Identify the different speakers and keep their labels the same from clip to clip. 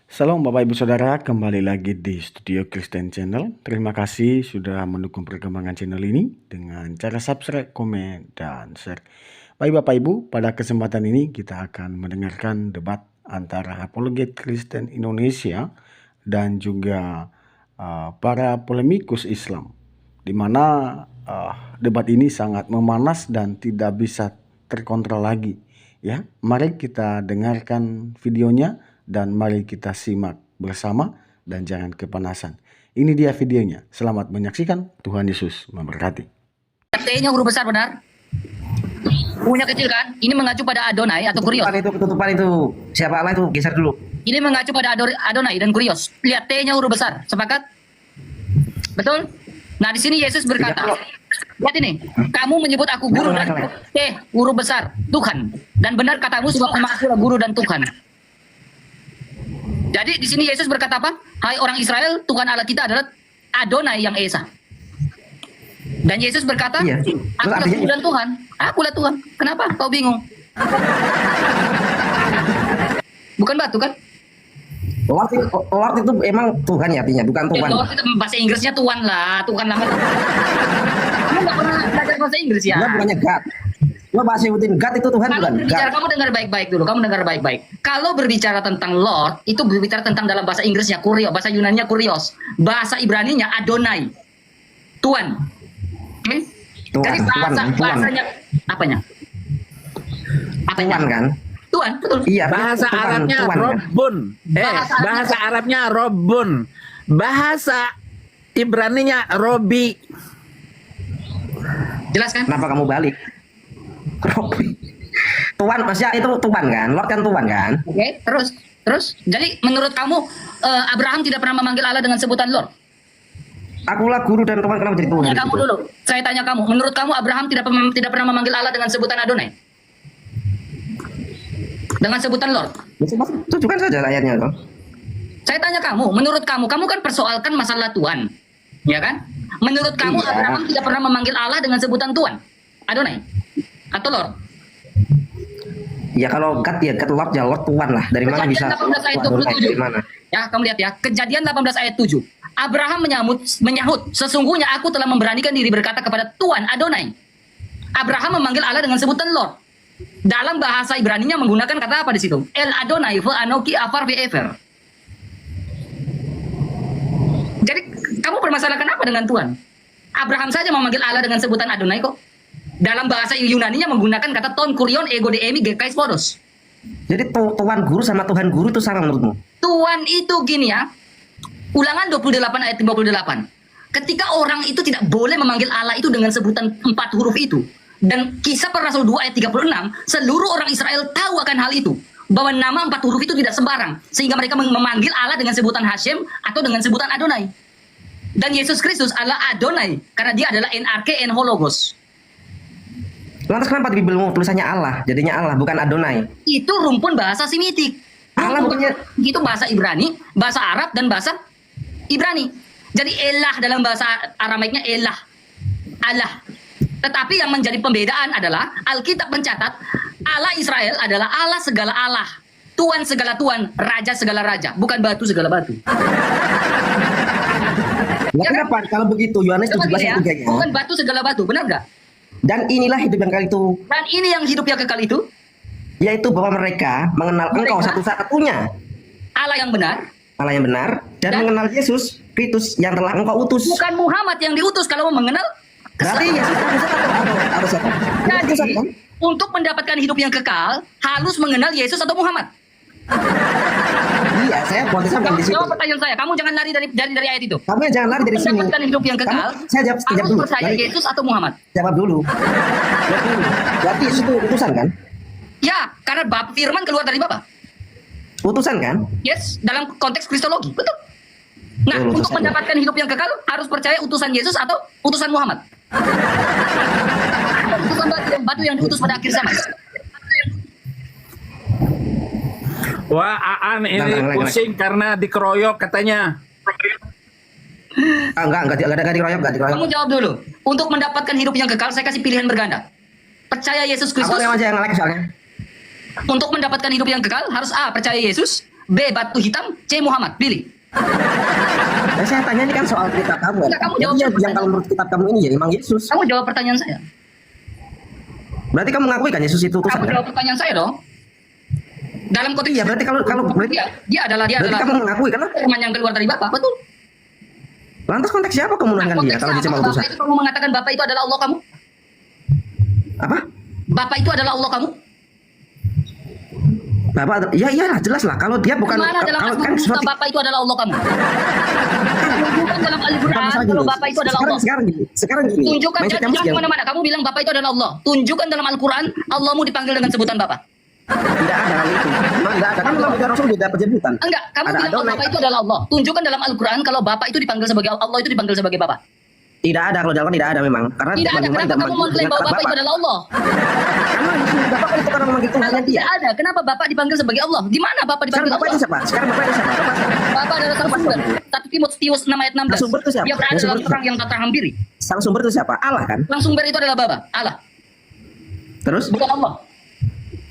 Speaker 1: Salam Bapak Ibu Saudara, kembali lagi di Studio Kristen Channel. Terima kasih sudah mendukung perkembangan channel ini dengan cara subscribe, komen, dan share. Baik Bapak Ibu, pada kesempatan ini kita akan mendengarkan debat antara apologet Kristen Indonesia dan juga para polemikus Islam, di mana debat ini sangat memanas dan tidak bisa terkontrol lagi. Ya, mari kita dengarkan videonya dan mari kita simak bersama dan jangan kepanasan. Ini dia videonya. Selamat menyaksikan. Tuhan Yesus memberkati.
Speaker 2: T-nya huruf besar benar. U-nya kecil kan? Ini mengacu pada Adonai atau Kurios.
Speaker 3: Ketutupan itu. Siapa Allah itu? Geser dulu.
Speaker 2: Ini mengacu pada Adonai dan Kurios. Lihat T-nya huruf besar. Sepakat? Betul? Nah, di sini Yesus berkata, lihat ini, kamu menyebut aku guru dan T huruf besar, Tuhan. Dan benar katamu sebab aku adalah guru dan Tuhan. Jadi di sini Yesus berkata apa? Hai orang Israel, Tuhan Allah kita adalah Adonai yang Esa. Dan Yesus berkata,
Speaker 3: iya.
Speaker 2: Aku adalah guru dan Tuhan. Akulah Tuhan. Kenapa? Kau bingung? Bukan batu kan?
Speaker 3: Lord itu emang Tuhan ya artinya, bukan Tuhan.
Speaker 2: Lord itu bahasa Inggrisnya Tuhan lah, Tuhan lah. Kamu nggak pernah belajar bahasa Inggris ya?
Speaker 3: Dia bukannya God. Lo bahasa Inggris God itu Tuhan bukan?
Speaker 2: Berbicara, kamu dengar baik-baik dulu. Kamu dengar baik-baik. Kalau berbicara tentang Lord, itu berbicara tentang dalam bahasa Inggrisnya Kurios, bahasa Yunaninya Kurios, bahasa Ibraninya Adonai, Tuhan. Oke? Jadi bahasanya apanya?
Speaker 3: Tuhan kan?
Speaker 2: Tuhan, betul.
Speaker 3: Iya,
Speaker 4: bahasa
Speaker 3: Tuhan,
Speaker 4: Arabnya
Speaker 3: Tuhan,
Speaker 4: Robbun. Bahasa Arabnya Robbun. Bahasa Ibraninya Robi.
Speaker 2: Jelas kan?
Speaker 3: Kenapa kamu balik? Tuhan, maksudnya itu Tuhan kan? Lord kan Tuhan kan?
Speaker 2: Oke, terus. Jadi menurut kamu Abraham tidak pernah memanggil Allah dengan sebutan Lord?
Speaker 3: Akulah guru dan Tuhan, kenapa jadi Tuhan?
Speaker 2: Ya, kamu dulu. Saya tanya kamu, menurut kamu Abraham tidak pernah memanggil Allah dengan sebutan Adonai? Dengan sebutan Lord?
Speaker 3: Tunjukkan saja ayatnya toh.
Speaker 2: Saya tanya kamu, menurut kamu kan persoalkan masalah Tuhan, ya kan? Menurut kamu
Speaker 3: Iya.
Speaker 2: Abraham tidak pernah memanggil Allah dengan sebutan Tuhan, Adonai, atau Lord?
Speaker 3: Ya kalau God ya God, Lord ya Lord, Tuhan lah. Dari mana bisa?
Speaker 2: Kejadian 18 ayat
Speaker 3: Adonai,
Speaker 2: 27.
Speaker 3: dari mana?
Speaker 2: Ya, kamu lihat ya, Kejadian 18 ayat 7. Abraham menyahut, sesungguhnya aku telah memberanikan diri berkata kepada Tuhan Adonai. Abraham memanggil Allah dengan sebutan Lord. Dalam bahasa Ibraninya menggunakan kata apa di situ? El Adonai ve Anoki Afar Ve'ever. Jadi kamu permasalahkan apa dengan Tuhan? Abraham saja memanggil Allah dengan sebutan Adonai kok. Dalam bahasa Yunaninya menggunakan kata ton kurion ego de emi gekais podos.
Speaker 3: Jadi Tuhan guru sama Tuhan guru itu sama menurutmu?
Speaker 2: Tuhan itu gini ya. Ulangan 28 ayat 58. Ketika orang itu tidak boleh memanggil Allah itu dengan sebutan 4 huruf itu. Dan Kisah Para Rasul 2 ayat 36, seluruh orang Israel tahu akan hal itu. Bahwa nama 4 huruf itu tidak sembarang. Sehingga mereka memanggil Allah dengan sebutan Hashem atau dengan sebutan Adonai. Dan Yesus Kristus adalah Adonai. Karena dia adalah NRK en Hologos.
Speaker 3: Lantas kenapa di Bibelmu tulisannya Allah? Jadinya Allah, bukan Adonai.
Speaker 2: Itu rumpun bahasa Semitik.
Speaker 3: Allah bukannya...
Speaker 2: Itu bahasa Ibrani, bahasa Arab, dan bahasa Ibrani. Jadi Elah dalam bahasa Aramaiknya Elah. Allah. Tetapi yang menjadi pembedaan adalah Alkitab mencatat Allah Israel adalah Allah segala Allah, Tuhan segala Tuhan, Raja segala Raja, bukan batu segala batu.
Speaker 3: Ya, kenapa? Kalau begitu Yohanes 17 ayat 3-nya.
Speaker 2: Bukan batu segala batu, benar nggak?
Speaker 3: Dan inilah hidup yang kekal itu.
Speaker 2: Dan ini yang hidup yang kekal itu,
Speaker 3: yaitu bahwa mereka mengenal Engkau satu-satunya
Speaker 2: Allah yang benar.
Speaker 3: Allah yang benar dan mengenal Yesus Kristus yang telah Engkau utus.
Speaker 2: Bukan Muhammad yang diutus kalau mau mengenal.
Speaker 3: Berarti Yesus harus apa?
Speaker 2: Jadi, untuk mendapatkan hidup yang kekal, harus mengenal Yesus atau Muhammad.
Speaker 3: Iya, saya konteksnya bukan di situ.
Speaker 2: Jawab pertanyaan saya. Kamu jangan lari dari ayat itu.
Speaker 3: Kamu jangan lari dari sini.
Speaker 2: Mendapatkan hidup yang kekal,
Speaker 3: Saya jawab
Speaker 2: harus
Speaker 3: dulu.
Speaker 2: percaya Yesus atau Muhammad.
Speaker 3: Jawab dulu. Berarti Yesus itu utusan kan?
Speaker 2: Ya, karena firman keluar dari Bapa.
Speaker 3: Utusan kan?
Speaker 2: Yes, dalam konteks kristologi, betul. Nah,
Speaker 3: Betul,
Speaker 2: untuk mendapatkan hidup yang kekal, harus percaya utusan Yesus atau utusan Muhammad. Utusan batu yang diutus pada akhir zaman.
Speaker 4: Wah, Aan ini pusing karena dikeroyok katanya.
Speaker 3: Enggak dikeroyok.
Speaker 2: Kamu jawab dulu. Untuk mendapatkan hidup yang kekal, saya kasih pilihan berganda. Percaya Yesus Kristus.
Speaker 3: Aku yang aja yang like soalnya.
Speaker 2: Untuk mendapatkan hidup yang kekal, harus A. Percaya Yesus. B. Batu hitam, C. Muhammad. Pilih.
Speaker 3: Nah, saya tanya ini kan soal kitab kamu.
Speaker 2: Enggak, kamu
Speaker 3: Jadi
Speaker 2: jawab
Speaker 3: yang
Speaker 2: pertanyaan.
Speaker 3: kalau menurut kitab kamu ini ya memang Yesus.
Speaker 2: Kamu jawab pertanyaan saya.
Speaker 3: Berarti kamu mengakui kan Yesus itu
Speaker 2: Kamu
Speaker 3: Tuhan?
Speaker 2: jawab pertanyaan saya dong. Dalam konteks
Speaker 3: Iya, berarti kalau berarti
Speaker 2: dia adalah
Speaker 3: berarti kamu mengakui kan?
Speaker 2: firman yang keluar dari Bapa, betul.
Speaker 3: Lantas konteks siapa kamu menangkan dia kalau dia cuma utusan?
Speaker 2: Bapak itu kamu mengatakan Bapak itu adalah Allah kamu?
Speaker 3: Apa?
Speaker 2: Bapak itu adalah Allah kamu?
Speaker 3: Bapak, ya iyalah jelas lah. Kalau dia bukan
Speaker 2: Mana dalam
Speaker 3: kalau
Speaker 2: Asmaul
Speaker 3: kan
Speaker 2: Husna
Speaker 3: seperti
Speaker 2: Bapak itu adalah Allah kamu? Tunjukkan dalam Al-Quran
Speaker 3: Masalah
Speaker 2: kalau
Speaker 3: gini,
Speaker 2: Bapak itu adalah Allah.
Speaker 3: Sekarang gini.
Speaker 2: Tunjukkan,
Speaker 3: Mindset kamu
Speaker 2: jangan
Speaker 3: sekarang.
Speaker 2: kemana-mana. Kamu bilang Bapak itu adalah Allah. Tunjukkan dalam Al-Quran Allahmu dipanggil dengan sebutan Bapak.
Speaker 3: Tidak ada hal itu. Memang tidak ada. Kan memang beda Rasul beda penyebutan.
Speaker 2: Enggak, kamu
Speaker 3: Ada
Speaker 2: bilang
Speaker 3: Adonai.
Speaker 2: Bapak itu adalah Allah. Tunjukkan dalam Al-Quran kalau Bapak itu dipanggil sebagai Allah itu dipanggil sebagai Bapak.
Speaker 3: Tidak ada kalau dalam tidak ada memang. Karena
Speaker 2: Tidak ada.
Speaker 3: bagaimana
Speaker 2: Kenapa kamu mengklaim bahwa Bapak itu adalah Allah?
Speaker 3: Karena Bapak itu kan memanggil Tuhan
Speaker 2: Kalau
Speaker 3: dia.
Speaker 2: tidak ada, kenapa Bapak dipanggil sebagai Allah? Di mana Bapak
Speaker 3: Sekarang
Speaker 2: dipanggil
Speaker 3: Bapak itu
Speaker 2: Allah?
Speaker 3: siapa? Sekarang Bapak itu siapa? Bapak siapa?
Speaker 2: Bapak adalah sang sumber. 1 Timotius 6 ayat 16.
Speaker 3: Sumber itu siapa?
Speaker 2: Dia berada
Speaker 3: Yang
Speaker 2: dalam
Speaker 3: sumber itu
Speaker 2: perang yang tak terhampiri.
Speaker 3: Sang sumber itu siapa? Allah kan?
Speaker 2: Sang sumber itu adalah Bapa, Allah.
Speaker 3: Terus?
Speaker 2: Bukan Allah.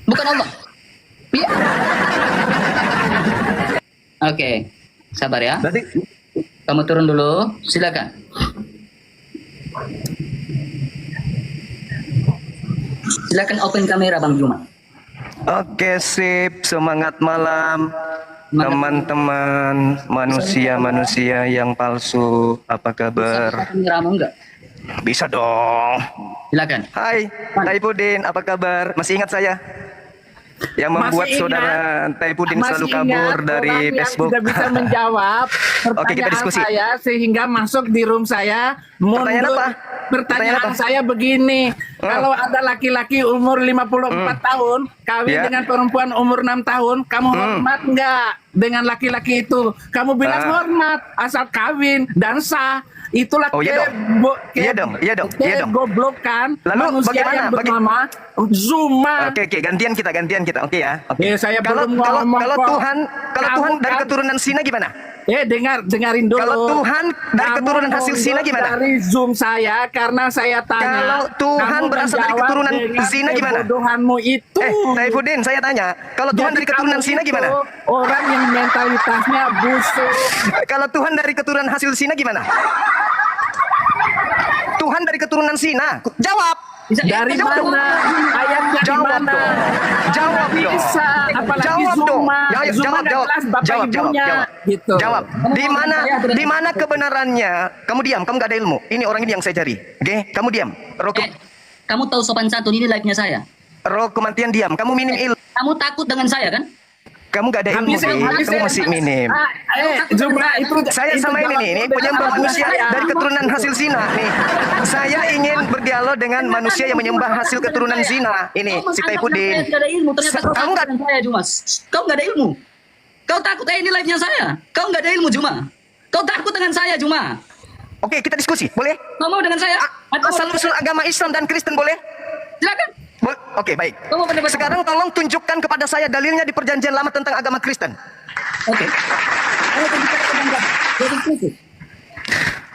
Speaker 2: Bukan Allah. Iya. Oke. Sabar ya.
Speaker 3: Berarti
Speaker 2: Kamu turun dulu. Silakan. Silakan open kamera Bang Juma.
Speaker 5: Oke, sip. Semangat malam,
Speaker 2: Semangat.
Speaker 5: teman-teman manusia-manusia yang palsu. Apa kabar?
Speaker 2: Kameramu enggak?
Speaker 5: Bisa dong.
Speaker 2: Silakan.
Speaker 5: Hai, Taipudin. Apa kabar? Masih ingat saya? Yang membuat
Speaker 4: Masih
Speaker 5: saudara
Speaker 4: ingat.
Speaker 5: Taipudin
Speaker 4: Masih
Speaker 5: selalu
Speaker 4: ingat
Speaker 5: kabur dari
Speaker 4: orang yang
Speaker 5: Facebook.
Speaker 4: tidak bisa menjawab
Speaker 5: Oke, kita
Speaker 4: pertanyaan
Speaker 5: diskusi.
Speaker 4: saya sehingga masuk di room saya.
Speaker 5: Pertanyaan
Speaker 4: Mundur.
Speaker 5: apa?
Speaker 4: Pertanyaan
Speaker 5: Pertanyaan apa?
Speaker 4: saya begini, kalau ada laki-laki umur 54 tahun kawin
Speaker 5: Ya.
Speaker 4: dengan perempuan umur 6 tahun, kamu hormat nggak dengan laki-laki itu? Kamu bilang hormat asal kawin dan sah. Itulah
Speaker 5: Oh, iya dong. Iya dong, iya dong, iya dong.
Speaker 4: goblokan
Speaker 5: Lalu
Speaker 4: manusia
Speaker 5: bagaimana?
Speaker 4: yang bernama Zuma.
Speaker 5: Oke, gantian kita. Oke ya. Oke.
Speaker 4: Saya
Speaker 5: Kalau
Speaker 4: belum
Speaker 5: kalau
Speaker 4: ngomong
Speaker 5: kalau
Speaker 4: kok.
Speaker 5: Tuhan kalau
Speaker 4: Kamu
Speaker 5: Tuhan dari
Speaker 4: kan-
Speaker 5: keturunan Sina gimana?
Speaker 4: dengarin dulu.
Speaker 5: Kalau Tuhan dari
Speaker 4: Kamu
Speaker 5: keturunan hasil
Speaker 4: mundur
Speaker 5: Sina gimana?
Speaker 4: Dari Zoom saya karena saya tanya.
Speaker 5: Kalau Tuhan
Speaker 4: kamu
Speaker 5: berasal dari
Speaker 4: menjawab
Speaker 5: keturunan
Speaker 4: dengan
Speaker 5: zina gimana?
Speaker 4: kebodohanmu itu.
Speaker 5: Taifudin, saya tanya. Kalau Tuhan
Speaker 4: Jadi
Speaker 5: dari keturunan
Speaker 4: kamu
Speaker 5: Sina
Speaker 4: itu
Speaker 5: gimana?
Speaker 4: Orang yang mentalitasnya busuk.
Speaker 5: Kalau Tuhan dari keturunan hasil Sina gimana? Tuhan dari keturunan Sina. Jawab.
Speaker 4: Dari
Speaker 5: Jawab dong.
Speaker 4: mana? Ayatnya di
Speaker 5: Jawab
Speaker 4: mana?
Speaker 5: dong. Jawab dong.
Speaker 4: Bisa, apalagi
Speaker 5: Jawab dong.
Speaker 4: Zuma. Zuma
Speaker 5: Jawab.
Speaker 4: nggak jelas bapak ibunya. Gitu.
Speaker 5: Jawab. Di mana kebenarannya? Kamu diam, kamu gak ada ilmu. Ini orang ini yang saya cari. Oke, kamu diam.
Speaker 2: Kamu tahu sopan santun ini live-nya saya.
Speaker 5: Roh kematian diam. Kamu minim ilmu.
Speaker 2: Kamu takut dengan saya kan?
Speaker 5: Kamu gak ada ilmu, kamu masih minim.
Speaker 4: Zuma itu
Speaker 5: Saya
Speaker 4: itu
Speaker 5: sama
Speaker 4: dalam-
Speaker 5: ini
Speaker 4: dalam
Speaker 5: penyembah
Speaker 4: agama
Speaker 5: manusia
Speaker 4: saya.
Speaker 5: dari keturunan hasil zina nih. Saya ingin berdialog dengan manusia yang menyembah hasil keturunan zina. Ini si Taifudin.
Speaker 2: Kau ada ilmu, ternyata kau
Speaker 5: Kamu
Speaker 2: takut
Speaker 5: nggak-
Speaker 2: dengan saya Juma. Kau nggak ada ilmu. Kau takut ini live-nya saya. Kau nggak ada ilmu Juma. Kau takut dengan saya Juma.
Speaker 5: Oke, kita diskusi, boleh?
Speaker 2: Kau mau dengan saya? Atau
Speaker 5: Asal-usul agama Islam dan Kristen boleh?
Speaker 2: silakan.
Speaker 5: Oke, baik.
Speaker 2: Kau mau pendapat?
Speaker 5: Sekarang tolong tunjukkan kepada saya dalilnya di perjanjian lama tentang agama Kristen.
Speaker 2: Oke. Ayo kita bicara tentang agama. Diskusi.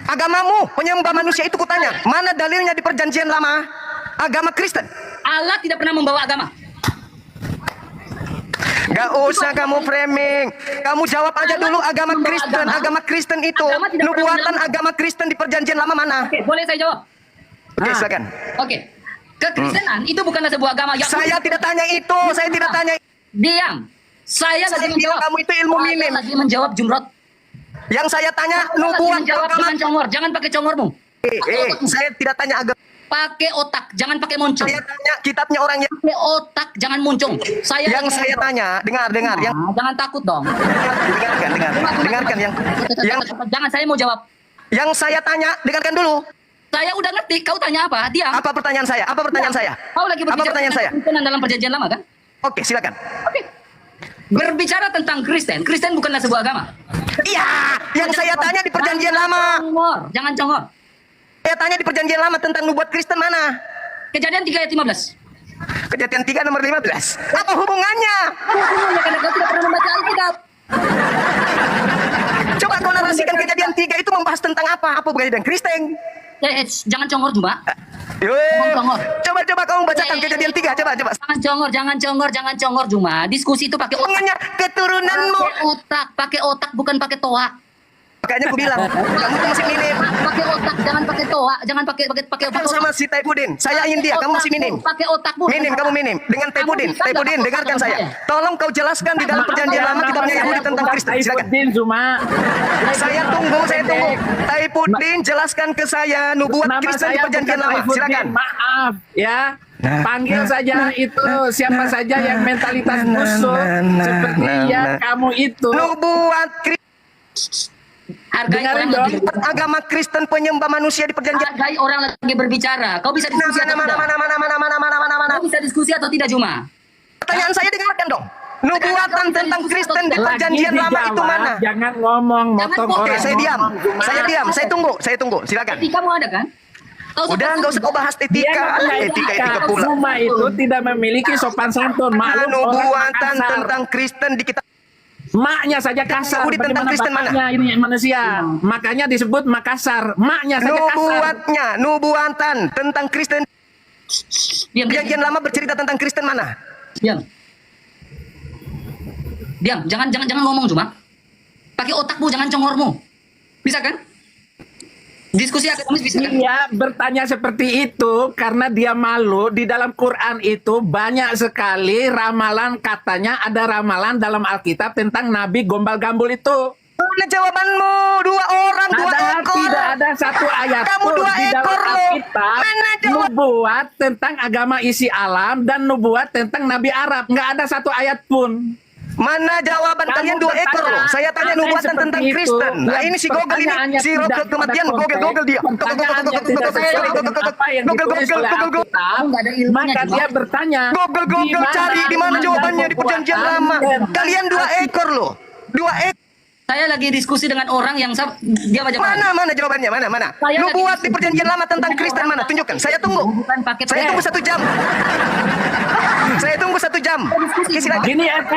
Speaker 5: Agamamu, penyembah manusia itu kutanya, mana dalilnya di perjanjian lama agama Kristen?
Speaker 2: Allah tidak pernah membawa agama.
Speaker 5: Gak usah kamu framing. Kamu jawab aja dulu agama Kristen. Agama Kristen itu,
Speaker 2: Agama tidak pernah
Speaker 5: nubuatan
Speaker 2: membawa-
Speaker 5: agama Kristen di perjanjian lama mana?
Speaker 2: Oke, boleh saya jawab?
Speaker 5: Oke, silakan.
Speaker 2: Oke. Kekristenan itu bukanlah sebuah agama yang
Speaker 5: Saya tidak tanya itu, saya tidak tanya.
Speaker 2: diam. Saya lagi
Speaker 5: Saya bilang
Speaker 2: menjawab.
Speaker 5: kamu itu ilmu
Speaker 2: Saya
Speaker 5: minim.
Speaker 2: lagi menjawab Jumrot.
Speaker 5: Yang saya tanya
Speaker 2: Saya lagi
Speaker 5: nubuat
Speaker 2: menjawab
Speaker 5: agama.
Speaker 2: dengan congor. Jangan pakai congormu.
Speaker 5: Saya tidak tanya agama.
Speaker 2: Pakai otak, jangan pakai moncong.
Speaker 5: Saya tanya kitabnya orang yang
Speaker 2: Pakai otak, jangan moncong.
Speaker 5: yang saya tanya, dengar yang
Speaker 2: Jangan takut dong.
Speaker 5: dengarkan yang
Speaker 2: Jangan, saya mau jawab.
Speaker 5: yang saya tanya, dengarkan dulu.
Speaker 2: Saya udah ngerti, kau tanya apa? Diam.
Speaker 5: Apa pertanyaan saya? Apa pertanyaan saya?
Speaker 2: Kau lagi
Speaker 5: Apa
Speaker 2: berbicara
Speaker 5: pertanyaan saya?
Speaker 2: tentang Kristen dalam perjanjian lama kan?
Speaker 5: Oke, silakan.
Speaker 2: Oke. Berbicara tentang Kristen, Kristen bukanlah sebuah agama.
Speaker 5: Iya, yang saya tanya di perjanjian lama.
Speaker 2: Jangan congor.
Speaker 5: Saya tanya di perjanjian lama tentang nubuat Kristen mana?
Speaker 2: Kejadian 3 ayat 15.
Speaker 5: Kejadian 3 nomor 15. Apa hubungannya?
Speaker 2: Hubungannya karena kau tidak pernah membaca Alkitab.
Speaker 5: Coba kau narasikan kejadian 3 itu membahas tentang apa? Apa hubungannya dengan Kristen?
Speaker 2: Jangan congor cuma. Congor.
Speaker 5: Coba kamu bacakan Kejadian 3, coba.
Speaker 2: Jangan congor Juma. Diskusi itu pakai otak.
Speaker 5: Ngomongnya keturunanmu.
Speaker 2: Pakai otak bukan pakai toa.
Speaker 5: Makanya aku bilang, kamu tuh masih minim.
Speaker 2: Pakai otak, jangan pakai toa, jangan pakai
Speaker 5: Kamu sama si Taipudin, saya India, kamu masih minim.
Speaker 2: Pakai otakmu.
Speaker 5: Minim, kamu minim. Dengan Taipudin, dengarkan saya. Tolong kau jelaskan di dalam perjanjian lama kitabnya Yahudi tentang Kristen. Silakan.
Speaker 4: Taipudin Zuma.
Speaker 5: Saya tunggu. Taipudin, jelaskan ke saya nubuat
Speaker 4: Nama
Speaker 5: Kristen di
Speaker 4: saya
Speaker 5: perjanjian
Speaker 4: bukan
Speaker 5: lama.
Speaker 4: Taipudin,
Speaker 5: Silakan.
Speaker 4: maaf ya. Panggil saja itu siapa saja yang mentalitas busuk seperti yang kamu itu.
Speaker 5: Nubuat
Speaker 2: Hargai
Speaker 4: Dengarin
Speaker 2: orang
Speaker 4: dong.
Speaker 2: lagi.
Speaker 5: agama Kristen penyembah manusia di perjanjian.
Speaker 2: Hargai orang lagi berbicara. Kau bisa diskusi atau tidak?
Speaker 5: Mana.
Speaker 2: Kau bisa diskusi atau tidak Juma?
Speaker 5: Pertanyaan saya dengarkan dong. Nubuatan tentang Kristen di
Speaker 4: Lagi
Speaker 5: perjanjian lama itu
Speaker 4: dijawab,
Speaker 5: mana?
Speaker 4: Jangan ngomong, motong
Speaker 2: Oke,
Speaker 5: Oke,
Speaker 4: orang.
Speaker 5: saya diam.
Speaker 4: ngomong, Zuma.
Speaker 5: Saya tunggu. Silakan.
Speaker 2: Etika mau ada kan?
Speaker 5: Udah, nggak usah kau bahas
Speaker 4: Dia
Speaker 5: etika.
Speaker 4: nggak punya
Speaker 5: Etika pula.
Speaker 4: Zuma itu tidak memiliki sopan santun.
Speaker 5: Mana
Speaker 4: Maklum orang
Speaker 5: nubuatan
Speaker 4: kasar.
Speaker 5: tentang Kristen di kitab
Speaker 4: Maknya saja kasar.
Speaker 5: Yahudi tentang
Speaker 4: Bagaimana
Speaker 5: Kristen mana?
Speaker 4: bapaknya ini manusia? Makanya disebut Makassar. Maknya saja kasar.
Speaker 5: nubuatan tentang Kristen
Speaker 2: Diam.
Speaker 5: perjanjian lama bercerita tentang Kristen mana?
Speaker 2: Diam. Jangan ngomong Juma. Pakai otakmu, jangan congormu. Bisa kan? Diskusi akademis bisa kan?
Speaker 4: Dia bertanya seperti itu karena dia malu. Di dalam Quran itu banyak sekali ramalan, katanya ada ramalan dalam Alkitab tentang Nabi gombal-gambul itu.
Speaker 5: Mana jawabanmu? 2 orang, 2 ekor.
Speaker 4: Tidak ada satu ayat
Speaker 5: Kamu
Speaker 4: pun
Speaker 5: 2
Speaker 4: di dalam
Speaker 5: ekor loh.
Speaker 4: Alkitab
Speaker 5: Mana jawab?
Speaker 4: nubuat tentang agama isi alam dan nubuat tentang Nabi Arab. Nggak ada satu ayat pun.
Speaker 5: Mana jawaban
Speaker 4: Kamu
Speaker 5: kalian 2 ekor
Speaker 4: bertanya,
Speaker 5: loh. Saya tanya
Speaker 4: apa yang
Speaker 5: nubuatan
Speaker 4: seperti
Speaker 5: tentang
Speaker 4: itu?
Speaker 5: Kristen. Nah,
Speaker 4: Ya,
Speaker 5: ini si Google
Speaker 4: pertanyaannya
Speaker 5: ini, si
Speaker 4: tidak
Speaker 5: Robert kematian,
Speaker 4: pada
Speaker 5: Google
Speaker 4: konteks.
Speaker 5: dia.
Speaker 4: Pertanyaannya tidak sesuai dengan apa yang ditulis oleh Alkitab.
Speaker 2: Nggak ada ilmunya,
Speaker 4: Maka
Speaker 2: Juma.
Speaker 4: dia bertanya,
Speaker 5: Google cari di mana jawabannya di perjanjian lama. Kalian 2 ekor loh. 2 ekor.
Speaker 2: Saya lagi diskusi dengan orang yang dia baca
Speaker 5: Mana jawabannya? Mana?
Speaker 2: Saya
Speaker 5: Nubuat
Speaker 2: lagi-
Speaker 5: di perjanjian lama tentang Kristen mana? Tunjukkan. Saya tunggu.
Speaker 2: Bukan pakai
Speaker 5: Saya tunggu 1 jam. Saya tunggu 1 jam. Oke, silakan.
Speaker 4: gini RK.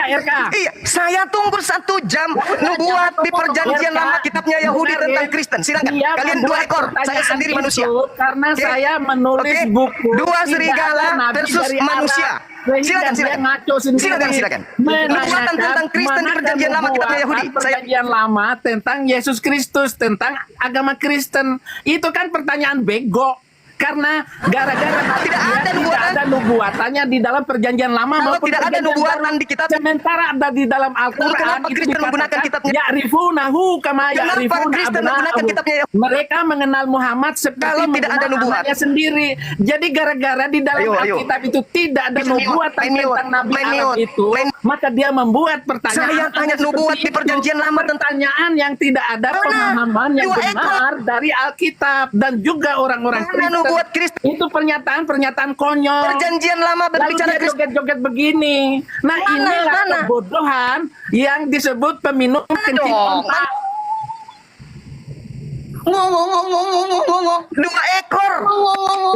Speaker 5: Iya, saya tunggu 1 jam. Nubuat di perjanjian lama kitabnya Yahudi tentang Kristen. Silakan.
Speaker 4: Dia
Speaker 5: Kalian 2
Speaker 4: membuat
Speaker 5: ekor. Saya
Speaker 4: pertanyaan
Speaker 5: sendiri
Speaker 4: itu
Speaker 5: manusia.
Speaker 4: Karena
Speaker 5: Oke?
Speaker 4: saya menulis
Speaker 5: Oke?
Speaker 4: buku
Speaker 5: 2
Speaker 4: Tidak
Speaker 5: serigala
Speaker 4: ada nabi
Speaker 5: versus
Speaker 4: dari
Speaker 5: manusia.
Speaker 4: Arab. Sehingga dia ngaco sendiri.
Speaker 5: Silakan.
Speaker 4: Menanyakan
Speaker 5: Nubuatan tentang Kristen di
Speaker 4: manakah
Speaker 5: perjanjian lama kitabnya Yahudi.
Speaker 4: nubuatan perjanjian lama tentang Yesus Kristus, tentang agama Kristen. Itu kan pertanyaan bego. Karena gara-gara
Speaker 5: Tidak ada
Speaker 4: tidak
Speaker 5: nubuatan.
Speaker 4: ada nubuatannya di dalam perjanjian lama
Speaker 5: Kalau
Speaker 4: maupun
Speaker 5: tidak ada
Speaker 4: perjanjian
Speaker 5: nubuatan
Speaker 4: baru.
Speaker 5: di kitab-
Speaker 4: Sementara ada di dalam Al-Quran
Speaker 5: kenapa
Speaker 4: itu
Speaker 5: Kristen menggunakan
Speaker 4: dikatakan,
Speaker 5: kitabnya?
Speaker 4: Ya'rifunahu kama
Speaker 5: Kenapa
Speaker 4: ya'rifuna
Speaker 5: Kristen menggunakan
Speaker 4: abna'ahum.
Speaker 5: kitabnya Yahudi?
Speaker 4: Mereka mengenal Muhammad seperti
Speaker 5: Kalau tidak ada
Speaker 4: mengenal
Speaker 5: nubuat.
Speaker 4: anaknya sendiri. Jadi gara-gara di dalam
Speaker 5: Ayo.
Speaker 4: Alkitab itu tidak ada
Speaker 5: Bisa
Speaker 4: nubuatan
Speaker 5: main mute,
Speaker 4: tentang Nabi
Speaker 5: main
Speaker 4: Arab
Speaker 5: mute,
Speaker 4: itu,
Speaker 5: main-
Speaker 4: maka dia membuat pertanyaan.
Speaker 5: Saya tanya
Speaker 4: seperti
Speaker 5: nubuat di
Speaker 4: itu.
Speaker 5: perjanjian lama tentang
Speaker 4: Pertanyaan yang tidak ada
Speaker 5: Mana?
Speaker 4: pemahaman yang
Speaker 5: 2 ekor.
Speaker 4: benar dari Alkitab dan juga orang-orang
Speaker 5: Mana nubuat Kristen?
Speaker 4: Itu pernyataan konyol.
Speaker 5: Perjanjian lama
Speaker 4: Lalu
Speaker 5: berbicara
Speaker 4: dia
Speaker 5: Kristen.
Speaker 4: joget-joget begini. Nah,
Speaker 5: Mana?
Speaker 4: inilah
Speaker 5: Mana?
Speaker 4: kebodohan yang disebut peminum kencing
Speaker 5: dong?
Speaker 4: otak.
Speaker 2: Ngomong.
Speaker 5: 2 ekor.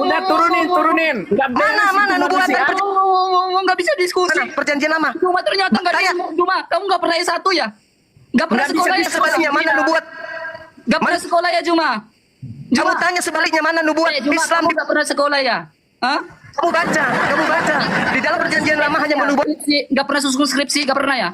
Speaker 4: Udah turunin. Nggak beres
Speaker 5: Mana
Speaker 4: itu
Speaker 5: nubuatan
Speaker 4: manusia.
Speaker 5: perjanjian?
Speaker 2: Nggak bisa diskusi.
Speaker 5: Mana perjanjian lama?
Speaker 2: Cuma ternyata nggak ada
Speaker 5: Tanya.
Speaker 2: ilmu. Cuma kamu nggak pernah S1 ya? Nggak pernah
Speaker 5: Nggak bisa
Speaker 2: sekolah ya?
Speaker 5: bisa sebaliknya mana nubuat?
Speaker 2: Nggak pernah sekolah ya Juma?
Speaker 5: Kamu tanya sebaliknya mana nubuat
Speaker 2: Juma,
Speaker 5: Islam?
Speaker 2: kamu nggak pernah sekolah ya? Hah?
Speaker 5: Kamu baca. Di dalam perjanjian lama hanya menubuat.
Speaker 2: Nggak pernah susun skripsi, nggak pernah ya?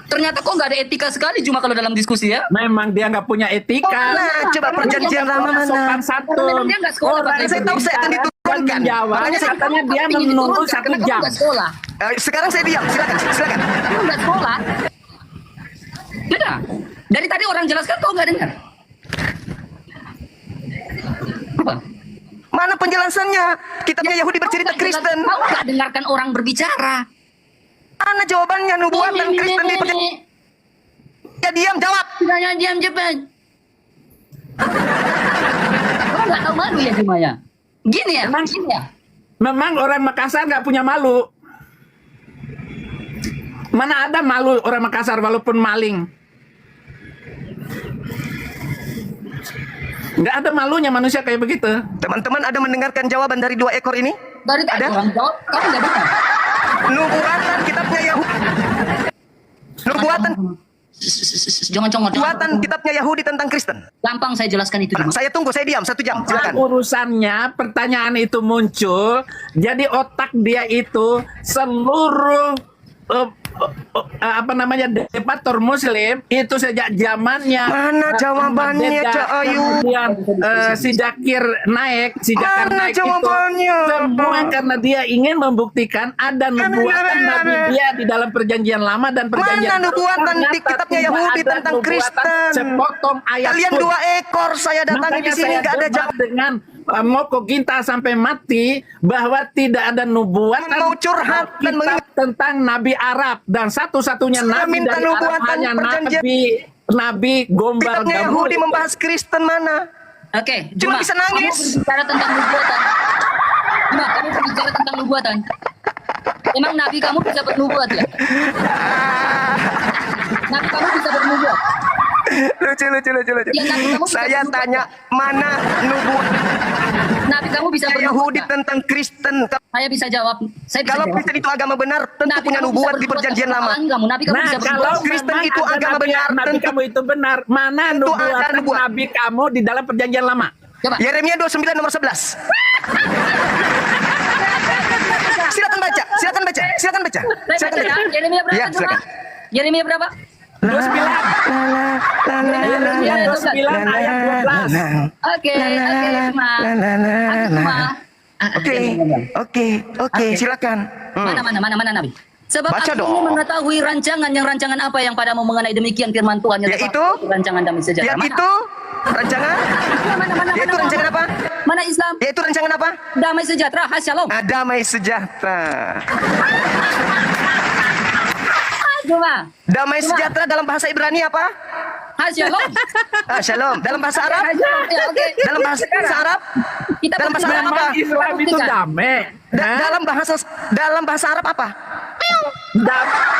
Speaker 2: Ternyata kok nggak ada etika sekali Juma kalau dalam diskusi ya?
Speaker 4: Memang dia nggak punya etika.
Speaker 5: Nah, coba perjanjian lama mana?
Speaker 4: Sopan santun.
Speaker 2: Memang dia nggak sekolah,
Speaker 4: Orang
Speaker 2: Pak.
Speaker 5: Saya tahu saya akan
Speaker 4: berbicara
Speaker 5: diturunkan.
Speaker 4: dan menjawab.
Speaker 5: Makanya saya-
Speaker 4: Katanya dia
Speaker 2: Kamu ingin
Speaker 4: menunggu
Speaker 2: diturunkan,
Speaker 4: 1
Speaker 2: karena kamu
Speaker 4: jam.
Speaker 2: nggak sekolah.
Speaker 5: Sekarang saya diam. Silakan.
Speaker 2: Kamu nggak sekolah. Tidak. Dari tadi orang jelaskan kau nggak dengar. Apa?
Speaker 5: Mana penjelasannya? Kitabnya Yahudi bercerita Kristen.
Speaker 2: Kau nggak dengarkan orang berbicara.
Speaker 5: Mana jawabannya nubuatan Kristen di perjanjian? Ya diam, jawab.
Speaker 2: Jangan diam cepat. Kau nggak tahu malu ya Juma ya? Gini ya?
Speaker 4: Emang-
Speaker 2: Gini ya?
Speaker 4: Memang orang Makassar nggak punya malu. Mana ada malu orang Makassar walaupun maling. Nggak ada malunya manusia kayak begitu.
Speaker 5: Teman-teman ada mendengarkan jawaban dari 2 ekor ini?
Speaker 2: Dari tadi
Speaker 5: Ada?
Speaker 2: orang jawab, kamu nggak dengar.
Speaker 5: Nubuatan kitabnya Yahudi. Nubuatan
Speaker 2: Jangan congor.
Speaker 5: Nubuatan kitabnya Yahudi tentang Kristen.
Speaker 2: Gampang saya jelaskan itu Juma.
Speaker 5: Saya tunggu, saya diam 1 jam. Silakan.
Speaker 4: Urusannya pertanyaan itu muncul, jadi otak dia itu seluruh debator Muslim itu sejak zamannya
Speaker 5: Mana jawabannya,
Speaker 4: Merdeka,
Speaker 5: Cak Ayu?
Speaker 4: kemudian si Jakir naik,
Speaker 5: Mana jawabannya?
Speaker 4: itu semua karena dia ingin membuktikan ada nubuatan Nabi dia di dalam perjanjian lama dan perjanjian
Speaker 5: Mana nubuatan
Speaker 4: Ternyata
Speaker 5: di kitabnya
Speaker 4: tidak
Speaker 5: Yahudi
Speaker 4: ada
Speaker 5: tentang
Speaker 4: nubuatan
Speaker 5: Kristen?
Speaker 4: sepotong ayat
Speaker 5: Kalian
Speaker 4: pun.
Speaker 5: 2 ekor, saya datangi di
Speaker 4: Makanya
Speaker 5: sini
Speaker 4: saya
Speaker 5: nggak ada
Speaker 4: debat
Speaker 5: jawab.
Speaker 4: dengan Moko Ginta sampai mati bahwa tidak ada nubuatan
Speaker 5: Mau curhat dan
Speaker 4: kitab tentang Nabi Arab dan satu-satunya
Speaker 5: Saya
Speaker 4: Nabi
Speaker 5: minta
Speaker 4: dari Arab
Speaker 5: nubuatan
Speaker 4: hanya
Speaker 5: perjanjian.
Speaker 4: Nabi Gombal
Speaker 5: Kitabnya
Speaker 4: Gambul.
Speaker 5: Yahudi membahas Kristen mana?
Speaker 2: Oke,
Speaker 5: Cuma
Speaker 2: Juma,
Speaker 5: bisa nangis.
Speaker 2: Kamu berbicara tentang nubuatan. Juma, kamu berbicara tentang nubuatan. Emang Nabi kamu bisa bernubuat ya? Nabi kamu bisa bernubuat.
Speaker 5: Lucu.
Speaker 2: Ya, Nabi kamu bisa
Speaker 5: Saya
Speaker 2: bernubuat,
Speaker 5: tanya,
Speaker 2: Pak.
Speaker 5: mana nubuatan
Speaker 2: Nabi kamu bisa bernubuat.
Speaker 5: Yahudi
Speaker 2: Pak?
Speaker 5: tentang Kristen?
Speaker 2: Saya bisa jawab. Saya bisa
Speaker 5: Kalau
Speaker 2: jawab.
Speaker 5: Kristen itu agama benar, tentu
Speaker 2: Nabi
Speaker 5: punya
Speaker 2: kamu bisa
Speaker 5: nubuat di
Speaker 2: bernubuat
Speaker 5: perjanjian
Speaker 2: dalam
Speaker 5: lama.
Speaker 2: Al-Quran kamu. Nabi kamu
Speaker 4: Nah,
Speaker 2: bisa
Speaker 4: kalau
Speaker 2: bernubuat.
Speaker 5: Kristen
Speaker 4: memang
Speaker 5: itu
Speaker 4: ada
Speaker 5: agama benar,
Speaker 4: Nabi
Speaker 5: tentu-
Speaker 4: kamu itu benar, mana
Speaker 5: Tentu ada
Speaker 4: nubuatan
Speaker 5: nubuat.
Speaker 4: Nabi kamu di dalam perjanjian lama?
Speaker 2: Coba.
Speaker 5: Yeremia 29 nomor 11. Silakan baca.
Speaker 2: Saya baca ya. Yeremia berapa
Speaker 5: Ya,
Speaker 2: Juma?
Speaker 5: silakan.
Speaker 2: Yeremia berapa?
Speaker 4: 29. Yeremia 29 ayat 12.
Speaker 2: Oke, Juma. Aku Juma.
Speaker 5: Oke, silakan.
Speaker 2: Mana Nabi? Sebab
Speaker 5: Baca
Speaker 2: aku
Speaker 5: dong.
Speaker 2: ini mengetahui rancangan apa yang padamu mengenai demikian firman Tuhan yang
Speaker 5: Yaitu?
Speaker 2: tepat, rancangan damai sejahtera.
Speaker 5: Yaitu rancangan? Yaitu rancangan apa?
Speaker 2: Mana Islam?
Speaker 5: Yaitu rancangan apa?
Speaker 2: Damai sejahtera, Shalom.
Speaker 5: Damai sejahtera.
Speaker 2: Juma.
Speaker 5: Damai sejahtera dalam bahasa Ibrani apa?
Speaker 2: Shalom.
Speaker 5: Shalom. Dalam bahasa Arab?
Speaker 2: Ya, oke.
Speaker 5: Dalam bahasa Arab?
Speaker 2: Kita
Speaker 5: Dalam bahasa
Speaker 2: buktikan.
Speaker 5: Arab apa?
Speaker 4: Memang Islam itu
Speaker 2: Buktikan.
Speaker 4: damai. Hah?
Speaker 5: Dalam bahasa Arab apa?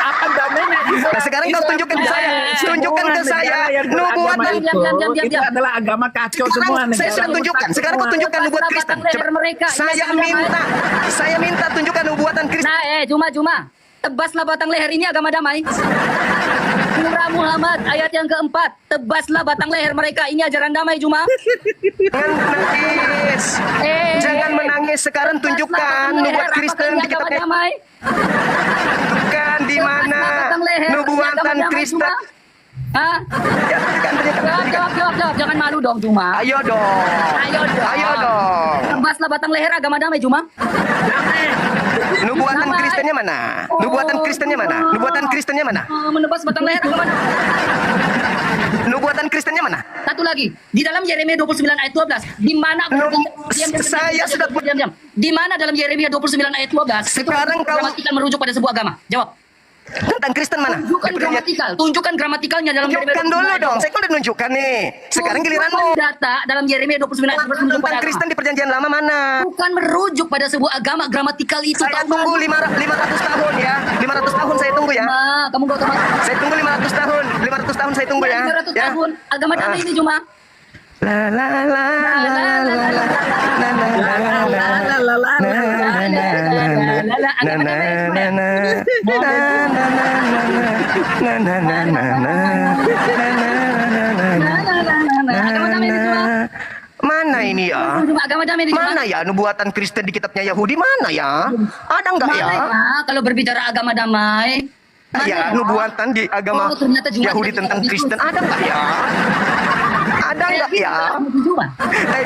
Speaker 4: Apa damainya Islam?
Speaker 5: Nah, sekarang kau
Speaker 4: Islam
Speaker 5: tunjukkan ke
Speaker 4: tidak.
Speaker 5: saya.
Speaker 4: Semua
Speaker 5: Tunjukkan ke
Speaker 4: negara
Speaker 5: saya
Speaker 4: yang beragama
Speaker 5: nubuatan.
Speaker 4: itu,
Speaker 2: Diam.
Speaker 4: itu adalah agama kacau semua
Speaker 5: Sekarang
Speaker 4: negara.
Speaker 5: saya sudah tunjukkan. Sekarang kau tunjukkan nubuat Kristen.
Speaker 2: Leher mereka.
Speaker 5: Saya minta tunjukkan nubuatan Kristen.
Speaker 2: Nah, Juma. Tebaslah batang leher ini agama damai. Surah Muhammad ayat yang keempat. Tebaslah batang leher mereka. Ini ajaran damai, Juma.
Speaker 5: Jangan menangis. Jangan menangis. Sekarang tunjukkan nubuat Kristen di
Speaker 2: agama
Speaker 5: kitabnya.
Speaker 2: damai.
Speaker 5: Tunjukkan di mana nubuatan Kristen.
Speaker 2: Hah?
Speaker 5: Ya, tunjukkan.
Speaker 2: Jawab. Jangan malu dong, Juma.
Speaker 5: Ayo dong. Ayo dong.
Speaker 2: Tebaslah batang leher agama damai, Juma.
Speaker 5: Nubuatan
Speaker 2: Damai.
Speaker 5: Kristennya mana? Nubuatan Kristennya mana? Nubuatan Kristennya mana?
Speaker 2: Menebas batang leher agama damai.
Speaker 5: Nubuatan Kristennya mana?
Speaker 2: Satu lagi, di dalam Yeremia 29 ayat 12, di mana
Speaker 5: Saya sudah
Speaker 2: diam. Di mana dalam Yeremia 29 ayat 12
Speaker 5: Sekarang kau-
Speaker 2: gramatikal merujuk pada sebuah agama? Jawab.
Speaker 5: tentang Kristen mana?
Speaker 2: Tunjukkan gramatikalnya dalam Yeremia
Speaker 5: Tunjukkan
Speaker 2: 29
Speaker 5: dulu
Speaker 2: ayat
Speaker 5: dong.
Speaker 2: 12.
Speaker 5: Saya kan udah nunjukkan nih. Sekarang giliranmu.
Speaker 2: Tunjukkan data dalam Yeremia 29 ayat 12 merujuk
Speaker 5: Tentang
Speaker 2: pada
Speaker 5: Kristen
Speaker 2: agama.
Speaker 5: di perjanjian lama mana?
Speaker 2: Bukan merujuk pada sebuah agama, gramatikal itu.
Speaker 5: Saya
Speaker 2: tahu
Speaker 5: tunggu
Speaker 2: kan?
Speaker 5: 500 tahun ya. 500 tahun saya tunggu ya.
Speaker 2: Kamu gak otomatis.
Speaker 5: Saya tunggu 500 tahun. 500 tahun saya tunggu ya.
Speaker 2: 500
Speaker 5: Ya.
Speaker 2: tahun agama damai ini cuma.
Speaker 5: La la la la la la la la Mana ini ya?
Speaker 2: Agama damai ini cuma.
Speaker 5: Mana ya nubuatan Kristen di kitabnya Yahudi mana ya? Ada nggak ya?
Speaker 2: Kalau berbicara agama damai,
Speaker 5: Ya, nubuatan di agama
Speaker 2: Oh, ternyata juga
Speaker 5: Yahudi
Speaker 2: tidak
Speaker 5: tentang
Speaker 2: bisa
Speaker 5: Kristen
Speaker 2: diskusi.
Speaker 5: ada nggak ya? Ada nggak ya?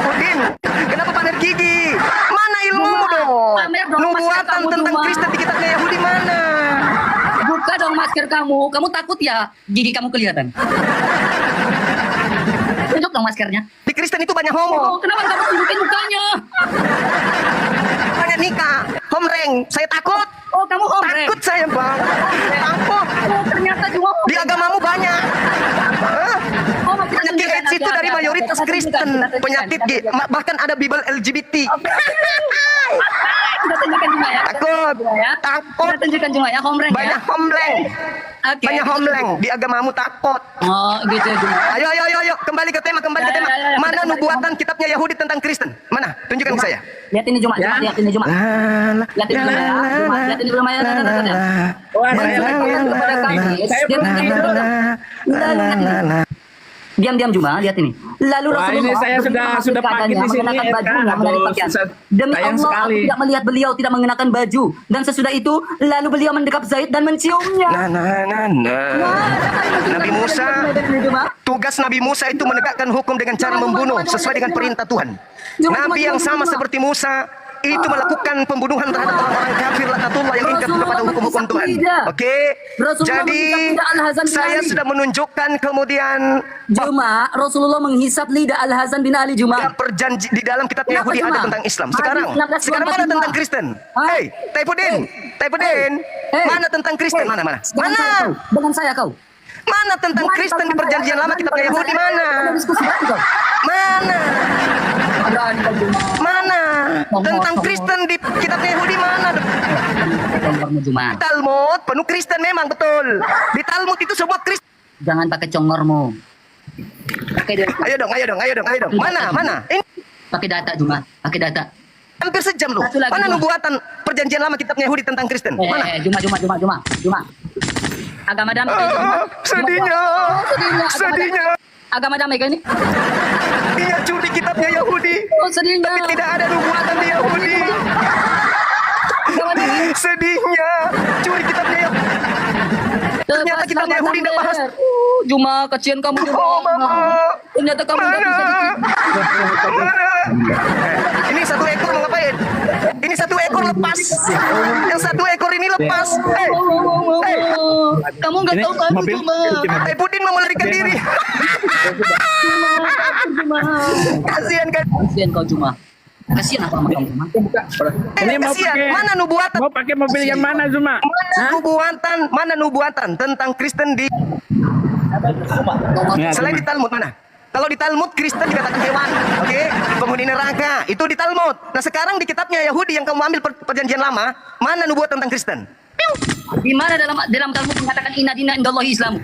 Speaker 5: Udin, kenapa pamer gigi? Mana ilmumu dong?
Speaker 2: Pamer dong,
Speaker 5: Nubuatan
Speaker 2: masker kamu
Speaker 5: tentang
Speaker 2: cuma.
Speaker 5: Kristen di kitabnya Yahudi mana?
Speaker 2: Buka dong masker kamu. Kamu takut ya gigi kamu kelihatan? Tunjuk dong maskernya.
Speaker 5: Di Kristen itu banyak homo,
Speaker 2: Kenapa kamu tunjukin mukanya?
Speaker 5: banyak nikah, homreng. Saya takut.
Speaker 2: Oh, kamu homreng.
Speaker 5: Takut saya bang. Takut.
Speaker 2: Oh, ternyata cuma homreng.
Speaker 5: Di agamamu banyak. Hah?
Speaker 2: Oh, kita
Speaker 5: Banyak
Speaker 2: tunjukkan
Speaker 5: GEC itu dari mayoritas Kristen. Penyakit G. Bahkan ada Bible LGBT.
Speaker 2: Kita tunjukkan Juma ya.
Speaker 5: Takut.
Speaker 2: Ya.
Speaker 5: Takut.
Speaker 2: Kita tunjukkan Juma ya, homreng ya.
Speaker 5: Banyak homleng.
Speaker 2: Oke.
Speaker 5: Banyak homleng. Di agamamu takut.
Speaker 2: Oh, gitu ya Juma.
Speaker 5: Ayo. Kembali ke tema.
Speaker 2: Ya.
Speaker 5: Mana nubuatan kitabnya Yahudi tentang Kristen? Mana? Tunjukkan ke saya.
Speaker 2: Lihat ini Juma,
Speaker 4: Ya.
Speaker 2: lihat ini Juma. Lihat ini Juma ya. Juma, lihat ini Juma ya.
Speaker 4: Wah,
Speaker 2: Kepada kami, dia diam Juma, lihat ini. Lalu
Speaker 4: Wah,
Speaker 2: Rasulullah
Speaker 4: ini saya sudah pagi di sini,
Speaker 2: mengenakan baju,
Speaker 4: Eka.
Speaker 2: nggak menarik
Speaker 4: Aduh,
Speaker 2: pakaian.
Speaker 4: susah.
Speaker 2: Demi
Speaker 4: Sayang
Speaker 2: Allah,
Speaker 4: sekali.
Speaker 2: aku tidak melihat beliau tidak mengenakan baju. Dan sesudah itu, lalu beliau mendekap Zaid dan menciumnya.
Speaker 5: Nabi Musa, tugas Nabi Musa itu menegakkan hukum dengan cara membunuh sesuai dengan perintah Tuhan. Nabi yang sama seperti Musa itu melakukan pembunuhan terhadap orang-orang kafir laknatullah yang ingkar kepada hukum-hukum Tuhan. Oke. Jadi saya sudah menunjukkan kemudian
Speaker 2: Juma, Rasulullah menghisap lidah Al-Hasan bin Ali Juma.
Speaker 5: perjanji di dalam kitab
Speaker 2: Kenapa
Speaker 5: Yahudi
Speaker 2: cuma?
Speaker 5: ada tentang Islam. Sekarang
Speaker 2: Hadis 16
Speaker 5: mana tentang Kristen?
Speaker 2: Hah?
Speaker 5: Hei, Taifudin,
Speaker 2: Hey.
Speaker 5: mana tentang Kristen? Mana?
Speaker 2: Dengan saya kau.
Speaker 5: Mana tentang Kristen di perjanjian lama kitab Yahudi mana?
Speaker 2: Ada diskusi lagi kau.
Speaker 5: Mana?
Speaker 2: Berani kau Juma.
Speaker 5: Mana? Tentang Kristen di kitab Yahudi mana?
Speaker 2: Congormu Juma.
Speaker 5: Talmud penuh Kristen memang betul. Di Talmud itu semua Kristen.
Speaker 2: Jangan pakai congormu. Pakai data.
Speaker 5: Ayo dong. Mana? Ini
Speaker 2: Pakai data Juma. Pakai data.
Speaker 5: hampir sejam loh.
Speaker 2: Satu lagi,
Speaker 5: Mana
Speaker 2: Juma.
Speaker 5: nubuatan perjanjian lama kitab Yahudi tentang Kristen? Mana?
Speaker 2: Juma. Agama damai kayak ini, Juma.
Speaker 5: Sedihnya.
Speaker 2: Sedihnya. Agama damai kayak ini.
Speaker 5: Dia curi kitabnya Yahudi.
Speaker 2: Oh, sedihnya.
Speaker 5: Tapi tidak ada nubuatan di Yahudi.
Speaker 2: Agama damai.
Speaker 5: Sedihnya curi kitabnya Yahudi. Ternyata
Speaker 2: Lepas
Speaker 5: kitabnya
Speaker 2: nama
Speaker 5: Yahudi tidak bahas.
Speaker 2: Juma, kecian kamu Juma.
Speaker 5: Oh, Mama.
Speaker 2: Ternyata kamu nggak bisa dikit.
Speaker 5: Mana? Ini satu ekor mau ngapain? Ini satu ekor lepas. Yang satu ekor ini lepas. Hei,
Speaker 2: Kamu nggak tahu kan
Speaker 4: mobil.
Speaker 2: Juma.
Speaker 5: Pudin mau melarikan diri. Kasihan kan?
Speaker 2: Kasian kau Juma. Kasian apa sama kamu Juma?
Speaker 4: Ini mau
Speaker 5: Kasihan.
Speaker 4: pakai
Speaker 5: Mana nubuatan?
Speaker 4: mau pakai mobil yang mana, Zuma?
Speaker 5: Mana nubuatan tentang Kristen di
Speaker 4: Ya,
Speaker 5: selain
Speaker 4: Zuma.
Speaker 5: di Talmud mana? Kalau di Talmud Kristen dikatakan hewan, oke? Penghuni neraka, itu di Talmud. Nah sekarang di kitabnya Yahudi yang kamu ambil perjanjian lama, mana nubuatan tentang Kristen?
Speaker 2: Di mana dalam Talmud mengatakan inna dina indallahi Islam?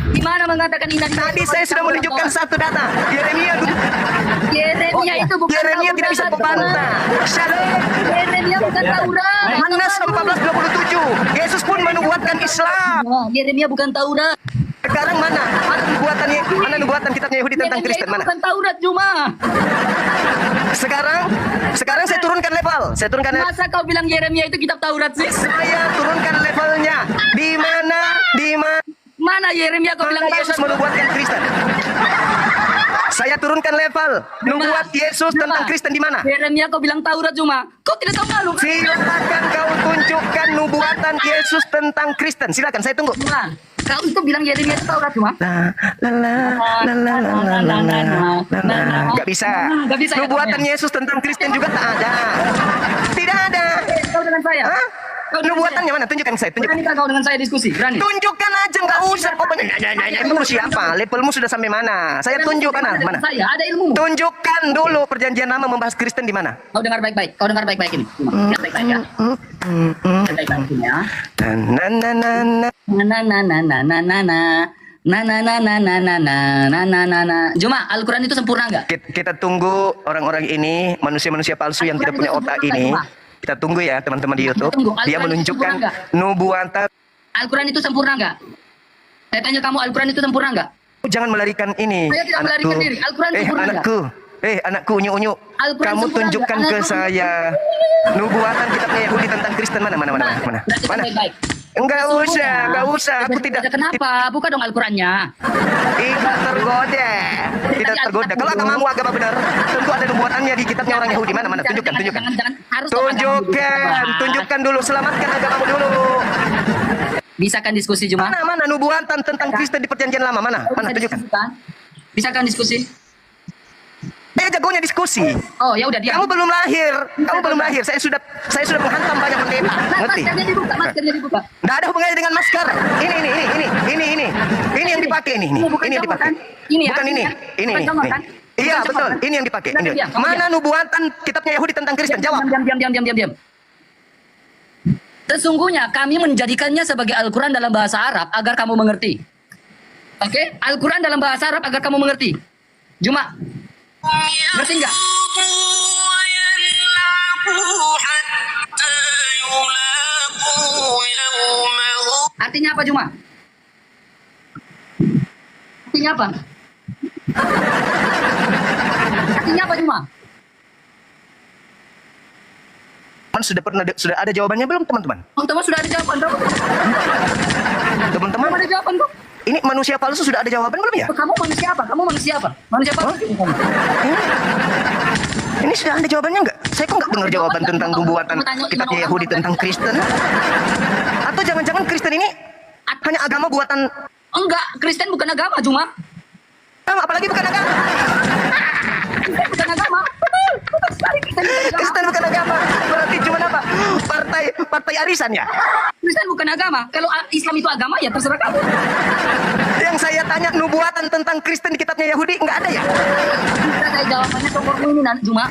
Speaker 2: Di mana mengatakan inna dina?
Speaker 5: Tadi saya sudah menunjukkan satu data.
Speaker 2: Yeremia itu bukan
Speaker 5: Yeremia tidak bisa membantah. Shalom.
Speaker 2: Yeremia bukan Taurat.
Speaker 5: Yohanes 14:27. Yesus pun menubuatkan Islam.
Speaker 2: Yeremia bukan Taurat.
Speaker 5: Sekarang mana? Mana nubuatan kitabnya Yahudi tentang
Speaker 2: Yeremia
Speaker 5: Kristen
Speaker 2: itu
Speaker 5: mana?
Speaker 2: bukan Taurat Juma.
Speaker 5: Sekarang saya turunkan level.
Speaker 2: Masa kau bilang Yeremia itu kitab Taurat sih?
Speaker 5: Saya turunkan levelnya. Di mana
Speaker 2: Mana Yeremia kau bilang
Speaker 5: Yesus menubuatkan Kristen? Saya turunkan level. Nubuat Yesus tentang Kristen di mana?
Speaker 2: Yeremia kau bilang Taurat Juma. Kau tidak tahu malu kan?
Speaker 5: Silakan kau tunjukkan nubuatan Yesus tentang Kristen. Silakan, saya tunggu.
Speaker 2: Juma, kau itu bilang Yeremia itu Taurat Juma.
Speaker 5: Gak bisa.
Speaker 2: Nggak bisa ya,
Speaker 5: Nubuatan
Speaker 2: kamu
Speaker 5: Yesus tentang Kristen juga tak ada. Tidak ada.
Speaker 2: Kau dengan saya.
Speaker 5: Hah?
Speaker 2: Kau dengan
Speaker 5: Nubuatannya mana? Tunjukkan saya. Tunjukkan.
Speaker 2: Berani kau dengan saya diskusi? Berani.
Speaker 5: Tunjukkan aja, nggak usah. Kau ilmu siapa? Levelmu sudah sampai mana? Saya tunjukkan mana?
Speaker 2: Saya ada ilmu.
Speaker 5: Tunjukkan dulu perjanjian lama membahas Kristen di mana?
Speaker 2: Kau dengar baik-baik. Kau dengar baik-baik ini. Lihat baik-baik ya. Lihat baik-baik ini ya.
Speaker 5: Na na na na.
Speaker 2: Juma, Al-Quran itu sempurna nggak?
Speaker 5: Kita tunggu orang-orang ini, manusia-manusia palsu yang tidak punya otak ini. Kita tunggu ya teman-teman di YouTube. Dia menunjukkan nubuatan.
Speaker 2: Al-Quran itu sempurna nggak? Saya tanya kamu, Al-Quran itu sempurna nggak?
Speaker 5: Jangan melarikan ini.
Speaker 2: Saya tidak melarikan diri. Al-Quran sempurna nggak?
Speaker 5: Anakku, unyu-unyu.
Speaker 2: Al-Quran
Speaker 5: Kamu
Speaker 2: sempurna
Speaker 5: tunjukkan
Speaker 2: nggak?
Speaker 5: ke
Speaker 2: Anakku.
Speaker 5: saya nubuatan kitabnya Yahudi tentang Kristen mana?
Speaker 2: Berarti
Speaker 5: Mana?
Speaker 2: baik-baik.
Speaker 5: Enggak
Speaker 2: Sesungguhnya,
Speaker 5: usah. Aku tidak.
Speaker 2: Kenapa? Buka dong Al-Qurannya.
Speaker 5: Tidak tergoda. Tidak tergoda. Kalau agamamu agama benar, tentu ada nubuatannya di kitabnya orang Yahudi. Mana? Tunjukkan.
Speaker 2: Jangan, harus dong agama.
Speaker 5: Tunjukkan dulu. Selamatkan agamamu dulu.
Speaker 2: Bisakan diskusi Juma?
Speaker 5: Mana nubuatan tentang Kristen di perjanjian lama? Mana? Tunjukkan.
Speaker 2: Bisakan diskusi?
Speaker 5: Jagonya diskusi.
Speaker 2: Oh ya udah diam.
Speaker 5: Kamu belum lahir. Saya sudah menghantam banyak pendeta. Ngerti?
Speaker 2: Maskernya dibuka.
Speaker 5: Nggak ada hubungannya dengan masker. Ini dipakai nih.
Speaker 2: Bukan
Speaker 5: Ini yang
Speaker 2: contoh,
Speaker 5: dipakai.
Speaker 2: kan? Ini ya,
Speaker 5: Bukan ini.
Speaker 2: kan?
Speaker 5: Ini
Speaker 2: Bukan
Speaker 5: nih.
Speaker 2: contoh,
Speaker 5: nih.
Speaker 2: kan?
Speaker 5: Iya,
Speaker 2: Bukan
Speaker 5: betul.
Speaker 2: contoh, kan?
Speaker 5: Ini yang dipakai.
Speaker 2: Udah,
Speaker 5: Ini.
Speaker 2: diam, kamu
Speaker 5: Mana
Speaker 2: diam.
Speaker 5: nubuatan kitabnya Yahudi tentang Kristen? Jawab.
Speaker 2: Diam. Sesungguhnya kami menjadikannya sebagai Al-Quran dalam bahasa Arab agar kamu mengerti. Oke? Al-Quran dalam bahasa Arab agar kamu mengerti. Cuma, ngerti nggak? Artinya apa Juma? Artinya apa? Artinya apa Juma?
Speaker 5: Sudah ada jawabannya belum teman-teman?
Speaker 2: Teman-teman sudah ada jawaban bro?
Speaker 5: Teman-teman,
Speaker 2: Belum ada jawaban bro?
Speaker 5: ini manusia palsu sudah ada jawaban belum ya?
Speaker 2: Kamu manusia apa? Kamu manusia apa? Manusia apa?
Speaker 5: Ini sudah ada jawabannya nggak? Saya kok nggak dengar jawaban tentang nubuatan kitabnya Yahudi tentang Kristen? Atau jangan-jangan Kristen ini hanya agama buatan?
Speaker 2: Enggak, Kristen bukan agama Juma.
Speaker 5: Apalagi bukan agama?
Speaker 2: Kristen bukan agama. Betul sekali, Kristen bukan agama.
Speaker 5: Kristen bukan agama. Berarti cuma apa? Partai arisan ya?
Speaker 2: Kristen bukan agama. Kalau Islam itu agama ya terserah kamu.
Speaker 5: Yang saya tanya nubuatan tentang Kristen di kitabnya Yahudi nggak ada ya?
Speaker 2: Bisa saya jawabannya nomormu ini Juma.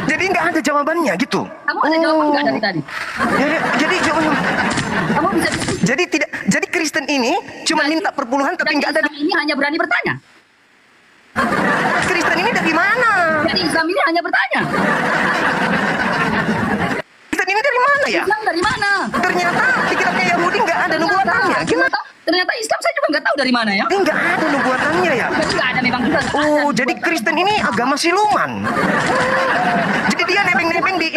Speaker 5: Jadi nggak ada jawabannya gitu.
Speaker 2: Kamu ada jawaban nggak dari tadi?
Speaker 5: Jadi
Speaker 2: Kamu bisa diskusi.
Speaker 5: jadi Kristen ini cuma minta perpuluhan tapi
Speaker 2: Dan
Speaker 5: nggak ada.
Speaker 2: Islam ini hanya berani bertanya.
Speaker 5: Kristen ini dari mana?
Speaker 2: Jadi Islam ini hanya bertanya.
Speaker 5: Kristen ini dari mana ya?
Speaker 2: Islam dari mana?
Speaker 5: Ternyata di kitabnya Yahudi nggak ada nubuatannya. Gimana?
Speaker 2: Ternyata Islam saya juga nggak tahu dari mana ya.
Speaker 5: Ini nggak ada nubuatannya ya?
Speaker 2: Jadi nggak ada memang juga.
Speaker 5: Oh, jadi Kristen ini agama siluman. Jadi dia nebeng-nebeng di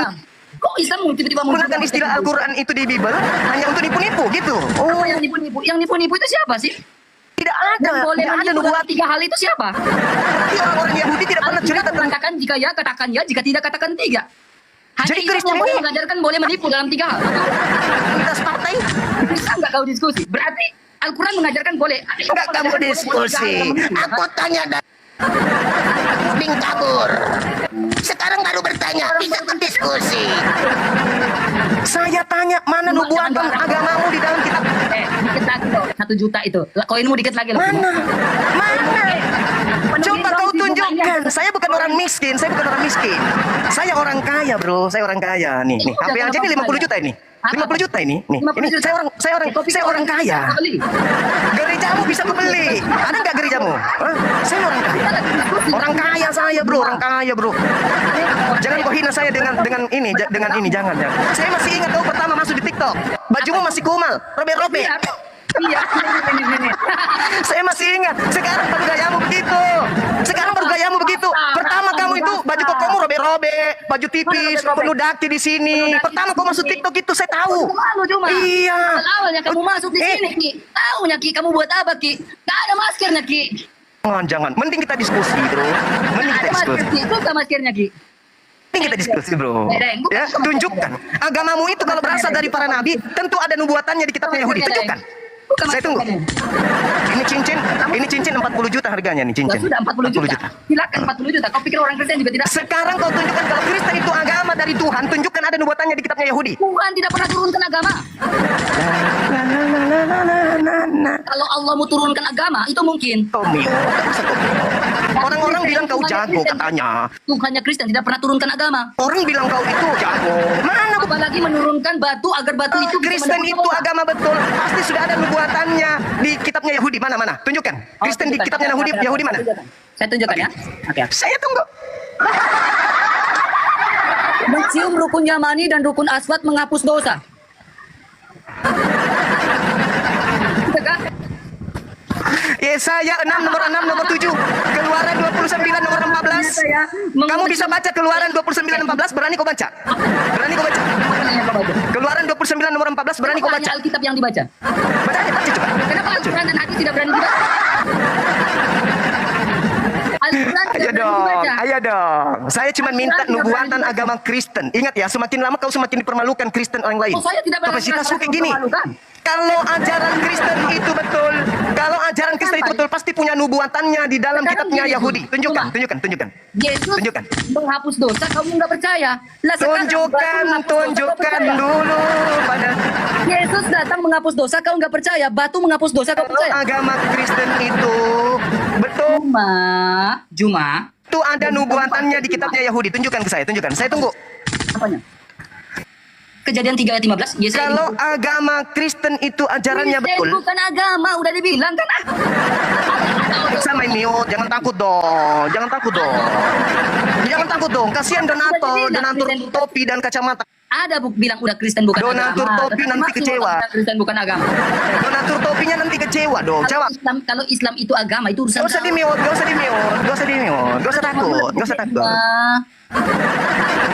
Speaker 2: Kok Islam tiba-tiba
Speaker 5: menggunakan istilah Al-Quran itu di Bible hanya untuk nipu-nipu gitu.
Speaker 2: Oh, yang nipu-nipu. Yang nipu-nipu itu siapa sih?
Speaker 5: Tidak ada,
Speaker 2: Yang boleh
Speaker 5: tidak ada
Speaker 2: menipu dalam
Speaker 5: nubuat.
Speaker 2: 3 hal itu siapa?
Speaker 5: Berarti orang-orang Yahudi tidak pernah cerita
Speaker 2: Alkitab
Speaker 5: tentang.
Speaker 2: mengatakan jika ya, katakan ya. Jika tidak, katakan tidak. Hanya
Speaker 5: Jadi
Speaker 2: Islam
Speaker 5: Kristen
Speaker 2: yang boleh
Speaker 5: ini-
Speaker 2: mengajarkan boleh menipu dalam 3 hal.
Speaker 5: Lintas partai.
Speaker 2: Bisa nggak kau diskusi? Berarti Al-Quran mengajarkan boleh.
Speaker 5: Enggak kamu diskusi. Aku tanya dan Puding kabur. Sekarang baru bertanya, bisa diskusi. Saya tanya mana nubuatan agamamu di dalam kitab?
Speaker 2: Dikit lagi loh, 1 juta itu. Koinmu dikit lagi loh.
Speaker 5: Mana? Mana? Coba kau
Speaker 2: Penulis
Speaker 5: tunjukkan. Saya bukan orang miskin. Saya orang kaya, bro. Saya orang kaya. Nih. HP aja nih 50 juta ini. 50 juta ini. Nih. Ini saya orang kaya. Gerejamu bisa kubeli. Ada nggak gerejamu? Hah? Saya orang kaya. Orang kaya saya, bro. Orang kaya, bro. Jangan kau hina saya dengan ini, jangan. Saya masih ingat kau pertama masuk di TikTok. Bajumu masih kumal, robek-robek.
Speaker 2: Iya, ini.
Speaker 5: Saya masih ingat. Sekarang baru gayamu begitu. Pertama kamu itu baju kokomu robek-robek, baju tipis, penuh daki di sini. Pertama kau masuk TikTok itu saya tahu.
Speaker 2: Malu cuma.
Speaker 5: Iya.
Speaker 2: Awalnya kamu masuk di sini, Ki. Tahunya Ki, kamu buat apa, Ki? Gak ada maskernya, Ki.
Speaker 5: Jangan. Mending kita diskusi, bro. Mending kita
Speaker 2: Ada masker,
Speaker 5: diskusi.
Speaker 2: Ki. Itu gak maskernya, Ki.
Speaker 5: Mending kita diskusi, bro. Ya, tunjukkan. Agamamu itu kalau berasal dari para nabi, tentu ada nubuatannya di kitabnya Yahudi. Tunjukkan.
Speaker 2: Bukan
Speaker 5: Saya tunggu. Ini cincin 40 juta harganya nih
Speaker 2: Ya
Speaker 5: cincin.
Speaker 2: sudah 40 juta. Silakan 40 juta. Kau pikir orang Kristen juga tidak?
Speaker 5: Sekarang kau tunjukkan kalau Kristen itu agama dari Tuhan, tunjukkan ada nubuatannya di kitabnya Yahudi.
Speaker 2: Tuhan tidak pernah turunkan agama. Kalau Allah mau turunkan agama, itu mungkin.
Speaker 5: Tommy, orang-orang bilang kau jago katanya.
Speaker 2: Tuhannya Kristen tidak pernah turunkan agama.
Speaker 5: Orang bilang kau itu jago. Mana
Speaker 2: Apalagi menurunkan batu agar batu itu bisa
Speaker 5: Kristen
Speaker 2: menembus
Speaker 5: itu
Speaker 2: orang.
Speaker 5: agama betul. Pasti sudah ada nubuatannya di kitabnya Yahudi. Mana? Tunjukkan. Kristen di
Speaker 2: tunjukkan.
Speaker 5: kitabnya Yahudi mana?
Speaker 2: Saya tunjukkan ya. Oke.
Speaker 5: Saya tunggu.
Speaker 2: Mencium rukun Yamani dan rukun Aswad menghapus dosa. Gitu kan?
Speaker 5: Yesaya 6 nomor 6 nomor 7. Keluaran 29 nomor 14.
Speaker 2: Saya
Speaker 5: Kamu bisa baca Keluaran 29 14, berani kau baca? Berani kau baca? Keluaran 29 nomor 14, berani kau baca?
Speaker 2: Alkitab yang dibaca.
Speaker 5: Baca coba.
Speaker 2: Kenapa Al-Quran dan hadis tidak berani dibaca? Al-Quran tidak berani dibaca.
Speaker 5: Ayo dong. Saya cuma minta nubuatan agama Kristen. Ingat ya, semakin lama kau semakin dipermalukan Kristen orang lain.
Speaker 2: Oh, saya tidak pernah
Speaker 5: Kapasitasmu
Speaker 2: merasa
Speaker 5: kayak gini.
Speaker 2: dipermalukan.
Speaker 5: Kalau ajaran Kristen itu betul, pasti punya nubuatannya di dalam
Speaker 2: Sekarang
Speaker 5: kitabnya
Speaker 2: gini,
Speaker 5: Yahudi.
Speaker 2: Cuma.
Speaker 5: Tunjukkan.
Speaker 2: Yesus
Speaker 5: Tunjukkan.
Speaker 2: menghapus dosa, kamu nggak percaya. Lah, sekarang batu menghapus dosa, kau
Speaker 5: Tunjukkan
Speaker 2: percaya.
Speaker 5: dulu pada
Speaker 2: Yesus datang menghapus dosa, kau nggak percaya. Batu menghapus dosa, kau
Speaker 5: Kalau
Speaker 2: percaya.
Speaker 5: agama Kristen itu betul
Speaker 2: Juma.
Speaker 5: itu ada nubuatannya di kitabnya Yahudi. Tunjukkan ke saya, tunjukkan. Saya tunggu.
Speaker 2: Apanya? Kejadian 3 ayat 15. Yes,
Speaker 5: Kalau agama Kristen itu ajarannya betul.
Speaker 2: bukan agama, udah dibilang kan.
Speaker 5: Bisa main mute, jangan takut dong. Jangan takut dong. Jangan takut dong. Kasihan donatur topi dan kacamata.
Speaker 2: Ada bilang udah Kristen bukan
Speaker 5: Donatur
Speaker 2: agama.
Speaker 5: topi
Speaker 2: Tapi
Speaker 5: nanti
Speaker 2: masih
Speaker 5: kecewa.
Speaker 2: bilang Kristen bukan agama.
Speaker 5: Donatur topinya nanti kecewa dong. Jawab.
Speaker 2: Kalau Islam itu agama, itu urusan
Speaker 5: Gak usah di mute, gak usah di mute, gak usah di mute, gak usah takut, gak usah takut.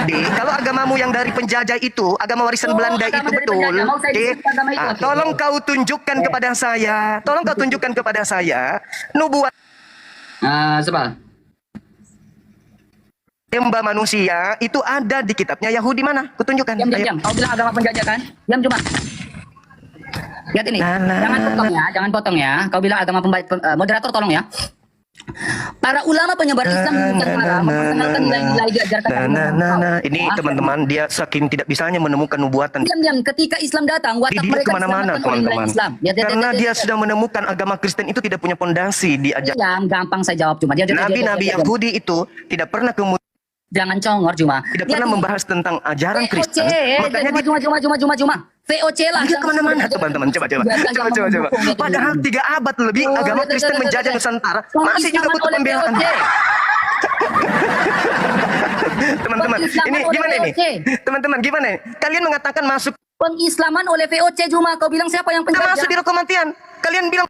Speaker 5: Di, kalau agamamu yang dari penjajah itu, agama warisan
Speaker 2: Oh,
Speaker 5: Belanda
Speaker 2: agama
Speaker 5: itu
Speaker 2: dari
Speaker 5: betul,
Speaker 2: penjajah. Mau saya
Speaker 5: Di,
Speaker 2: disebut agama itu, oke.
Speaker 5: tolong kau tunjukkan kepada saya, tolong kau tunjukkan kepada saya, nubuat
Speaker 2: Sebal.
Speaker 5: hamba manusia itu ada di kitabnya Yahudi mana? Kutunjukkan.
Speaker 2: Diam, diam,
Speaker 5: Ayo.
Speaker 2: diam. Kau bilang agama penjajah kan? Diam cuma. Lihat ini. Jangan potong ya, jangan potong ya. Kau bilang agama moderator tolong ya. Para ulama penyebar Islam di Nusantara memperkenalkan nilai-nilai diajarkan agama.
Speaker 5: Ini teman-teman dia saking tidak bisanya menemukan nubuatan.
Speaker 2: Diam, ketika Islam datang, watak
Speaker 5: Dia
Speaker 2: mereka
Speaker 5: kemana-mana
Speaker 2: diselamatkan oleh nilai
Speaker 5: teman-teman.
Speaker 2: Islam. Ya,
Speaker 5: Karena dia sudah menemukan agama Kristen itu tidak punya pondasi di ajaran.
Speaker 2: Yang gampang saya jawab cuma.
Speaker 5: Nabi-nabi Yahudi itu tidak pernah kemudian
Speaker 2: Jangan congor cuma.
Speaker 5: tidak pernah membahas tentang ajaran Kristen. Makanya dia
Speaker 2: Cuma. VOC lah.
Speaker 5: dia kemana-mana teman-teman. Coba. Padahal 3 abad lebih agama Kristen menjajah Nusantara masih juga butuh pembelaan. Teman-teman, ini gimana ini? Teman-teman, gimana ini? Kalian mengatakan masuk
Speaker 2: Pengislaman oleh VOC Juma. Kau bilang siapa yang
Speaker 5: kita
Speaker 2: penjajah?
Speaker 5: masuk di Roh Kematian. Kalian bilang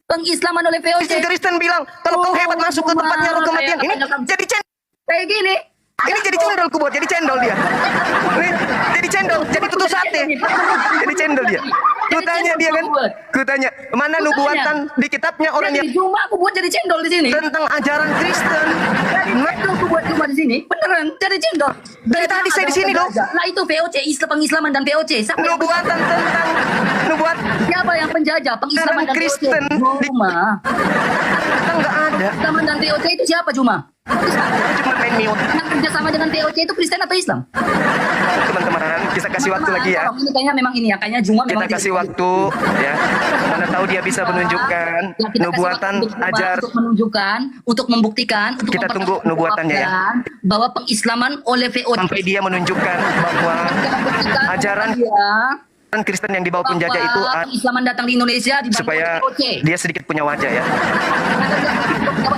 Speaker 2: Pengislaman oleh VOC.
Speaker 5: Kristen bilang kalau kau hebat masuk ke tempatnya Roh Kematian. Ini jadi
Speaker 2: Kayak gini.
Speaker 5: ini jadi cendol kubot, jadi cendol dia. Ini jadi cendol, jadi tutup sate. Jadi cendol dia. Kutanya dia kan, kutanya mana nubuatan di kitabnya orang yang
Speaker 2: Jadi Juma aku buat jadi cendol di sini.
Speaker 5: tentang ajaran Kristen.
Speaker 2: Itu aku buat Juma di sini. Beneran jadi cendol.
Speaker 5: Dari tadi saya di sini dong.
Speaker 2: Lah itu VOC, Islam pengislaman dan VOC. Siapa yang
Speaker 5: Nubuatan tentang nubuat
Speaker 2: Siapa yang penjajah pengislaman dan
Speaker 5: Kristen
Speaker 2: VOC? Juma.
Speaker 5: kita nggak ada.
Speaker 2: Pengislaman dan VOC itu siapa Juma?
Speaker 5: Cuma main mute.
Speaker 2: Yang kerjasama dengan VOC itu Kristen atau Islam?
Speaker 5: Teman-teman, kita kasih waktu lagi ya.
Speaker 2: Ini kayaknya memang ini ya, kayaknya Juma
Speaker 5: Kita
Speaker 2: memang
Speaker 5: kasih waktu ya. Mana tahu dia bisa menunjukkan
Speaker 2: Ya, kita kasih
Speaker 5: nubuatan
Speaker 2: waktu untuk Juma
Speaker 5: ajar.
Speaker 2: untuk menunjukkan, untuk membuktikan, untuk
Speaker 5: Kita tunggu nubuatannya ya.
Speaker 2: bahwa pengislaman oleh VOC
Speaker 5: Sampai dia menunjukkan bahwa ajaran Kristen yang dibawa penjajah itu
Speaker 2: pengislaman datang di Indonesia dibantu
Speaker 5: supaya
Speaker 2: oleh VOC.
Speaker 5: dia sedikit punya wajah ya.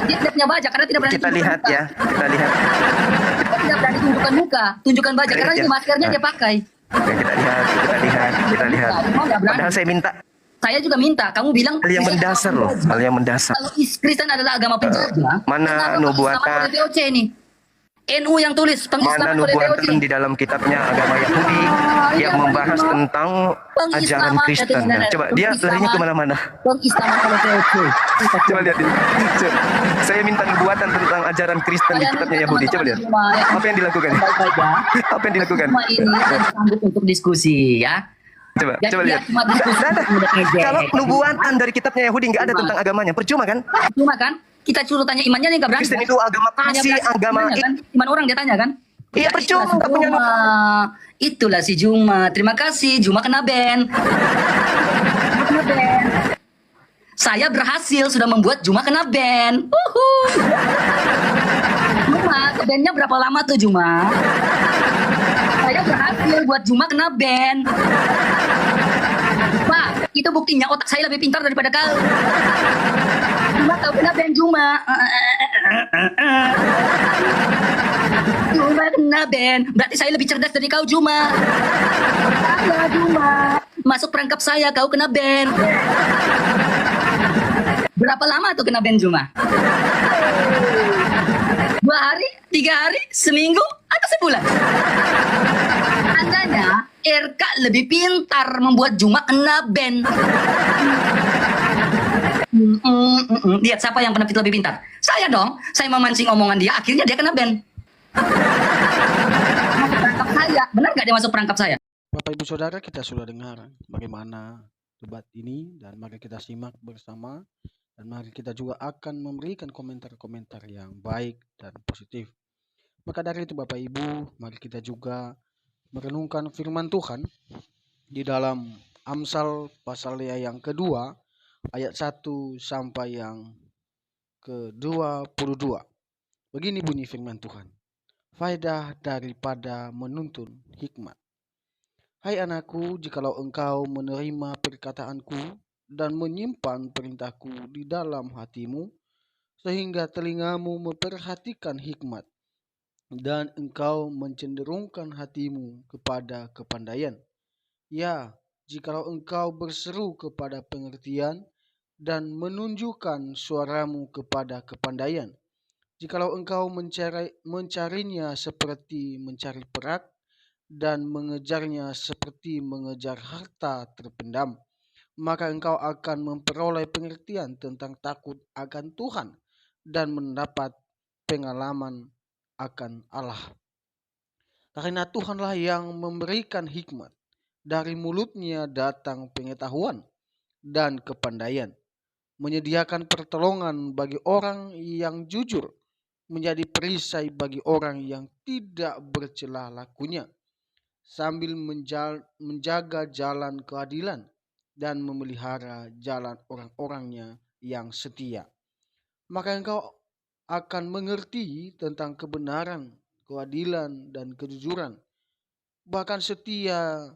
Speaker 2: Dia tidak punya wajah karena tidak berani
Speaker 5: Kita
Speaker 2: tunjukkan
Speaker 5: lihat
Speaker 2: muka.
Speaker 5: ya, kita lihat.
Speaker 2: Dia tidak berani tunjukkan muka, tunjukkan wajah karena
Speaker 5: Lihat
Speaker 2: ini
Speaker 5: ya.
Speaker 2: maskernya dia pakai.
Speaker 5: Oke, kita lihat.
Speaker 2: Semua nggak berani.
Speaker 5: Padahal saya minta
Speaker 2: Saya juga minta, kamu bilang
Speaker 5: hal yang mendasar loh, hal yang mendasar.
Speaker 2: kalau Kristen adalah agama penjajah,
Speaker 5: mana
Speaker 2: kenapa
Speaker 5: nubuatan?
Speaker 2: pengislaman oleh VOC ini? NU yang tulis
Speaker 5: Mana
Speaker 2: pengislaman oleh VOC.
Speaker 5: nubuatan di dalam kitabnya agama Yahudi yang membahas tentang ajaran Kristen. Coba dia larinya kemana-mana.
Speaker 2: Pengislaman oleh VOC.
Speaker 5: Coba lihat ini. Coba. Saya minta nubuatan tentang ajaran Kristen di kitabnya Yahudi. Coba lihat. Apa yang dilakukan?
Speaker 2: Baik-baik ya.
Speaker 5: Apa yang dilakukan?
Speaker 2: Semua ini sanggup untuk diskusi ya.
Speaker 5: Coba,
Speaker 2: Ya,
Speaker 5: coba
Speaker 2: dia
Speaker 5: lihat.
Speaker 2: cuma diskusi
Speaker 5: Nggak ada.
Speaker 2: untuk ngejek.
Speaker 5: Kalau nubuatan dari kitabnya Yahudi nggak ada tentang agamanya, percuma kan?
Speaker 2: Cuma kan kita suruh tanya imannya nih nggak berani.
Speaker 5: Kristen itu agama kasih, agama
Speaker 2: kan? Iman orang dia tanya kan?
Speaker 5: Iya,
Speaker 2: Ya,
Speaker 5: percuma,
Speaker 2: itulah si
Speaker 5: nggak punya
Speaker 2: Juma. Itulah si Juma. Terima kasih Juma kena ban. Kena ban. Saya berhasil sudah membuat Juma kena ban. Juma, ban-nya berapa lama tuh Juma? Saya berhasil buat Juma kena ban. Pak, itu buktinya otak saya lebih pintar daripada kau. Juma tahu kena ban Juma. Juma kena ban. Berarti saya lebih cerdas dari kau Juma. Saya Juma. Masuk perangkap saya kau kena ban. Berapa lama tuh kena ban Juma? 2 hari, 3 hari, seminggu, atau sebulan? Tandanya RK lebih pintar membuat Juma kena ban. Lihat siapa yang pernah lebih pintar? Saya dong. Saya memancing omongan dia, akhirnya dia kena ban. Masuk perangkap saya. Benar nggak dia masuk perangkap saya?
Speaker 1: Bapak Ibu Saudara, kita sudah dengar bagaimana debat ini dan mari kita simak bersama dan mari kita juga akan memberikan komentar-komentar yang baik dan positif. Maka dari itu Bapak Ibu, mari kita juga merenungkan firman Tuhan di dalam
Speaker 6: Amsal pasal yang kedua ayat 1 sampai yang ke-22. Begini bunyi firman Tuhan. Faedah daripada menuntun hikmat. Hai anakku, jikalau engkau menerima perkataanku dan menyimpan perintahku di dalam hatimu, sehingga telingamu memperhatikan hikmat, dan engkau mencenderungkan hatimu kepada kepandaian. Ya, jikalau engkau berseru kepada pengertian dan menunjukkan suaramu kepada kepandaian, jikalau engkau mencarinya seperti mencari perak dan mengejarnya seperti mengejar harta terpendam, maka engkau akan memperoleh pengertian tentang takut akan Tuhan dan mendapat pengalaman akan Allah. Karena Tuhanlah yang memberikan hikmat. Dari mulutnya datang pengetahuan dan kepandaian, menyediakan pertolongan bagi orang yang jujur, menjadi perisai bagi orang yang tidak bercela lakunya, sambil menjaga jalan keadilan dan memelihara jalan orang-orangnya yang setia. Maka engkau akan mengerti tentang kebenaran, keadilan, dan kejujuran, bahkan setia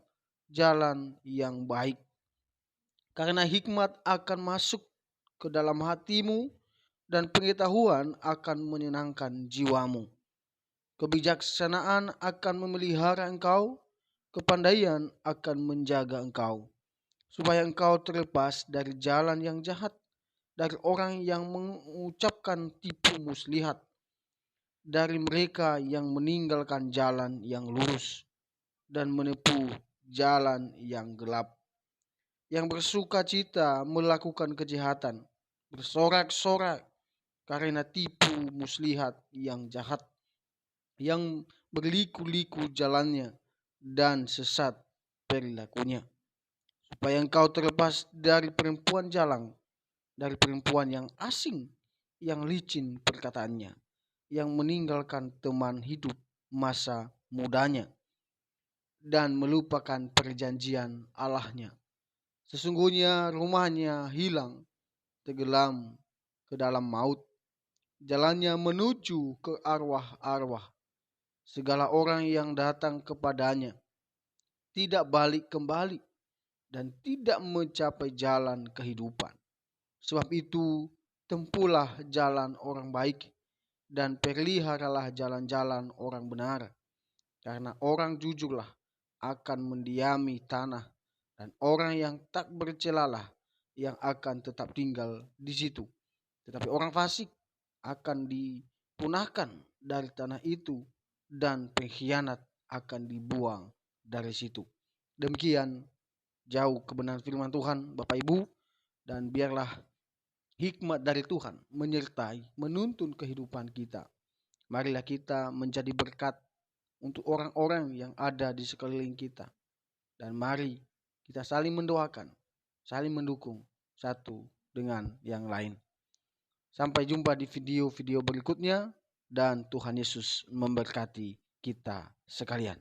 Speaker 6: jalan yang baik. Karena hikmat akan masuk ke dalam hatimu dan pengetahuan akan menyenangkan jiwamu. Kebijaksanaan akan memelihara engkau, kepandaian akan menjaga engkau, supaya engkau terlepas dari jalan yang jahat, dari orang yang mengucapkan tipu muslihat, dari mereka yang meninggalkan jalan yang lurus dan menempuh jalan yang gelap, yang bersuka cita melakukan kejahatan, bersorak-sorak karena tipu muslihat yang jahat, yang berliku-liku jalannya dan sesat perilakunya, supaya engkau terlepas dari perempuan jalang, dari perempuan yang asing, yang licin perkataannya, yang meninggalkan teman hidup masa mudanya dan melupakan perjanjian Allahnya. Sesungguhnya rumahnya hilang, tenggelam ke dalam maut, jalannya menuju ke arwah-arwah. Segala orang yang datang kepadanya tidak balik kembali dan tidak mencapai jalan kehidupan. Sebab itu, tempuhlah jalan orang baik dan peliharalah jalan-jalan orang benar. Karena orang jujurlah akan mendiami tanah, dan orang yang tak bercelalah yang akan tetap tinggal di situ. Tetapi orang fasik akan dipunahkan dari tanah itu, dan pengkhianat akan dibuang dari situ. Demikian jauh kebenaran firman Tuhan, Bapak Ibu, dan biarlah hikmat dari Tuhan menyertai, menuntun kehidupan kita. Marilah kita menjadi berkat untuk orang-orang yang ada di sekeliling kita. Dan mari kita saling mendoakan, saling mendukung satu dengan yang lain. Sampai jumpa di video-video berikutnya, dan Tuhan Yesus memberkati kita sekalian.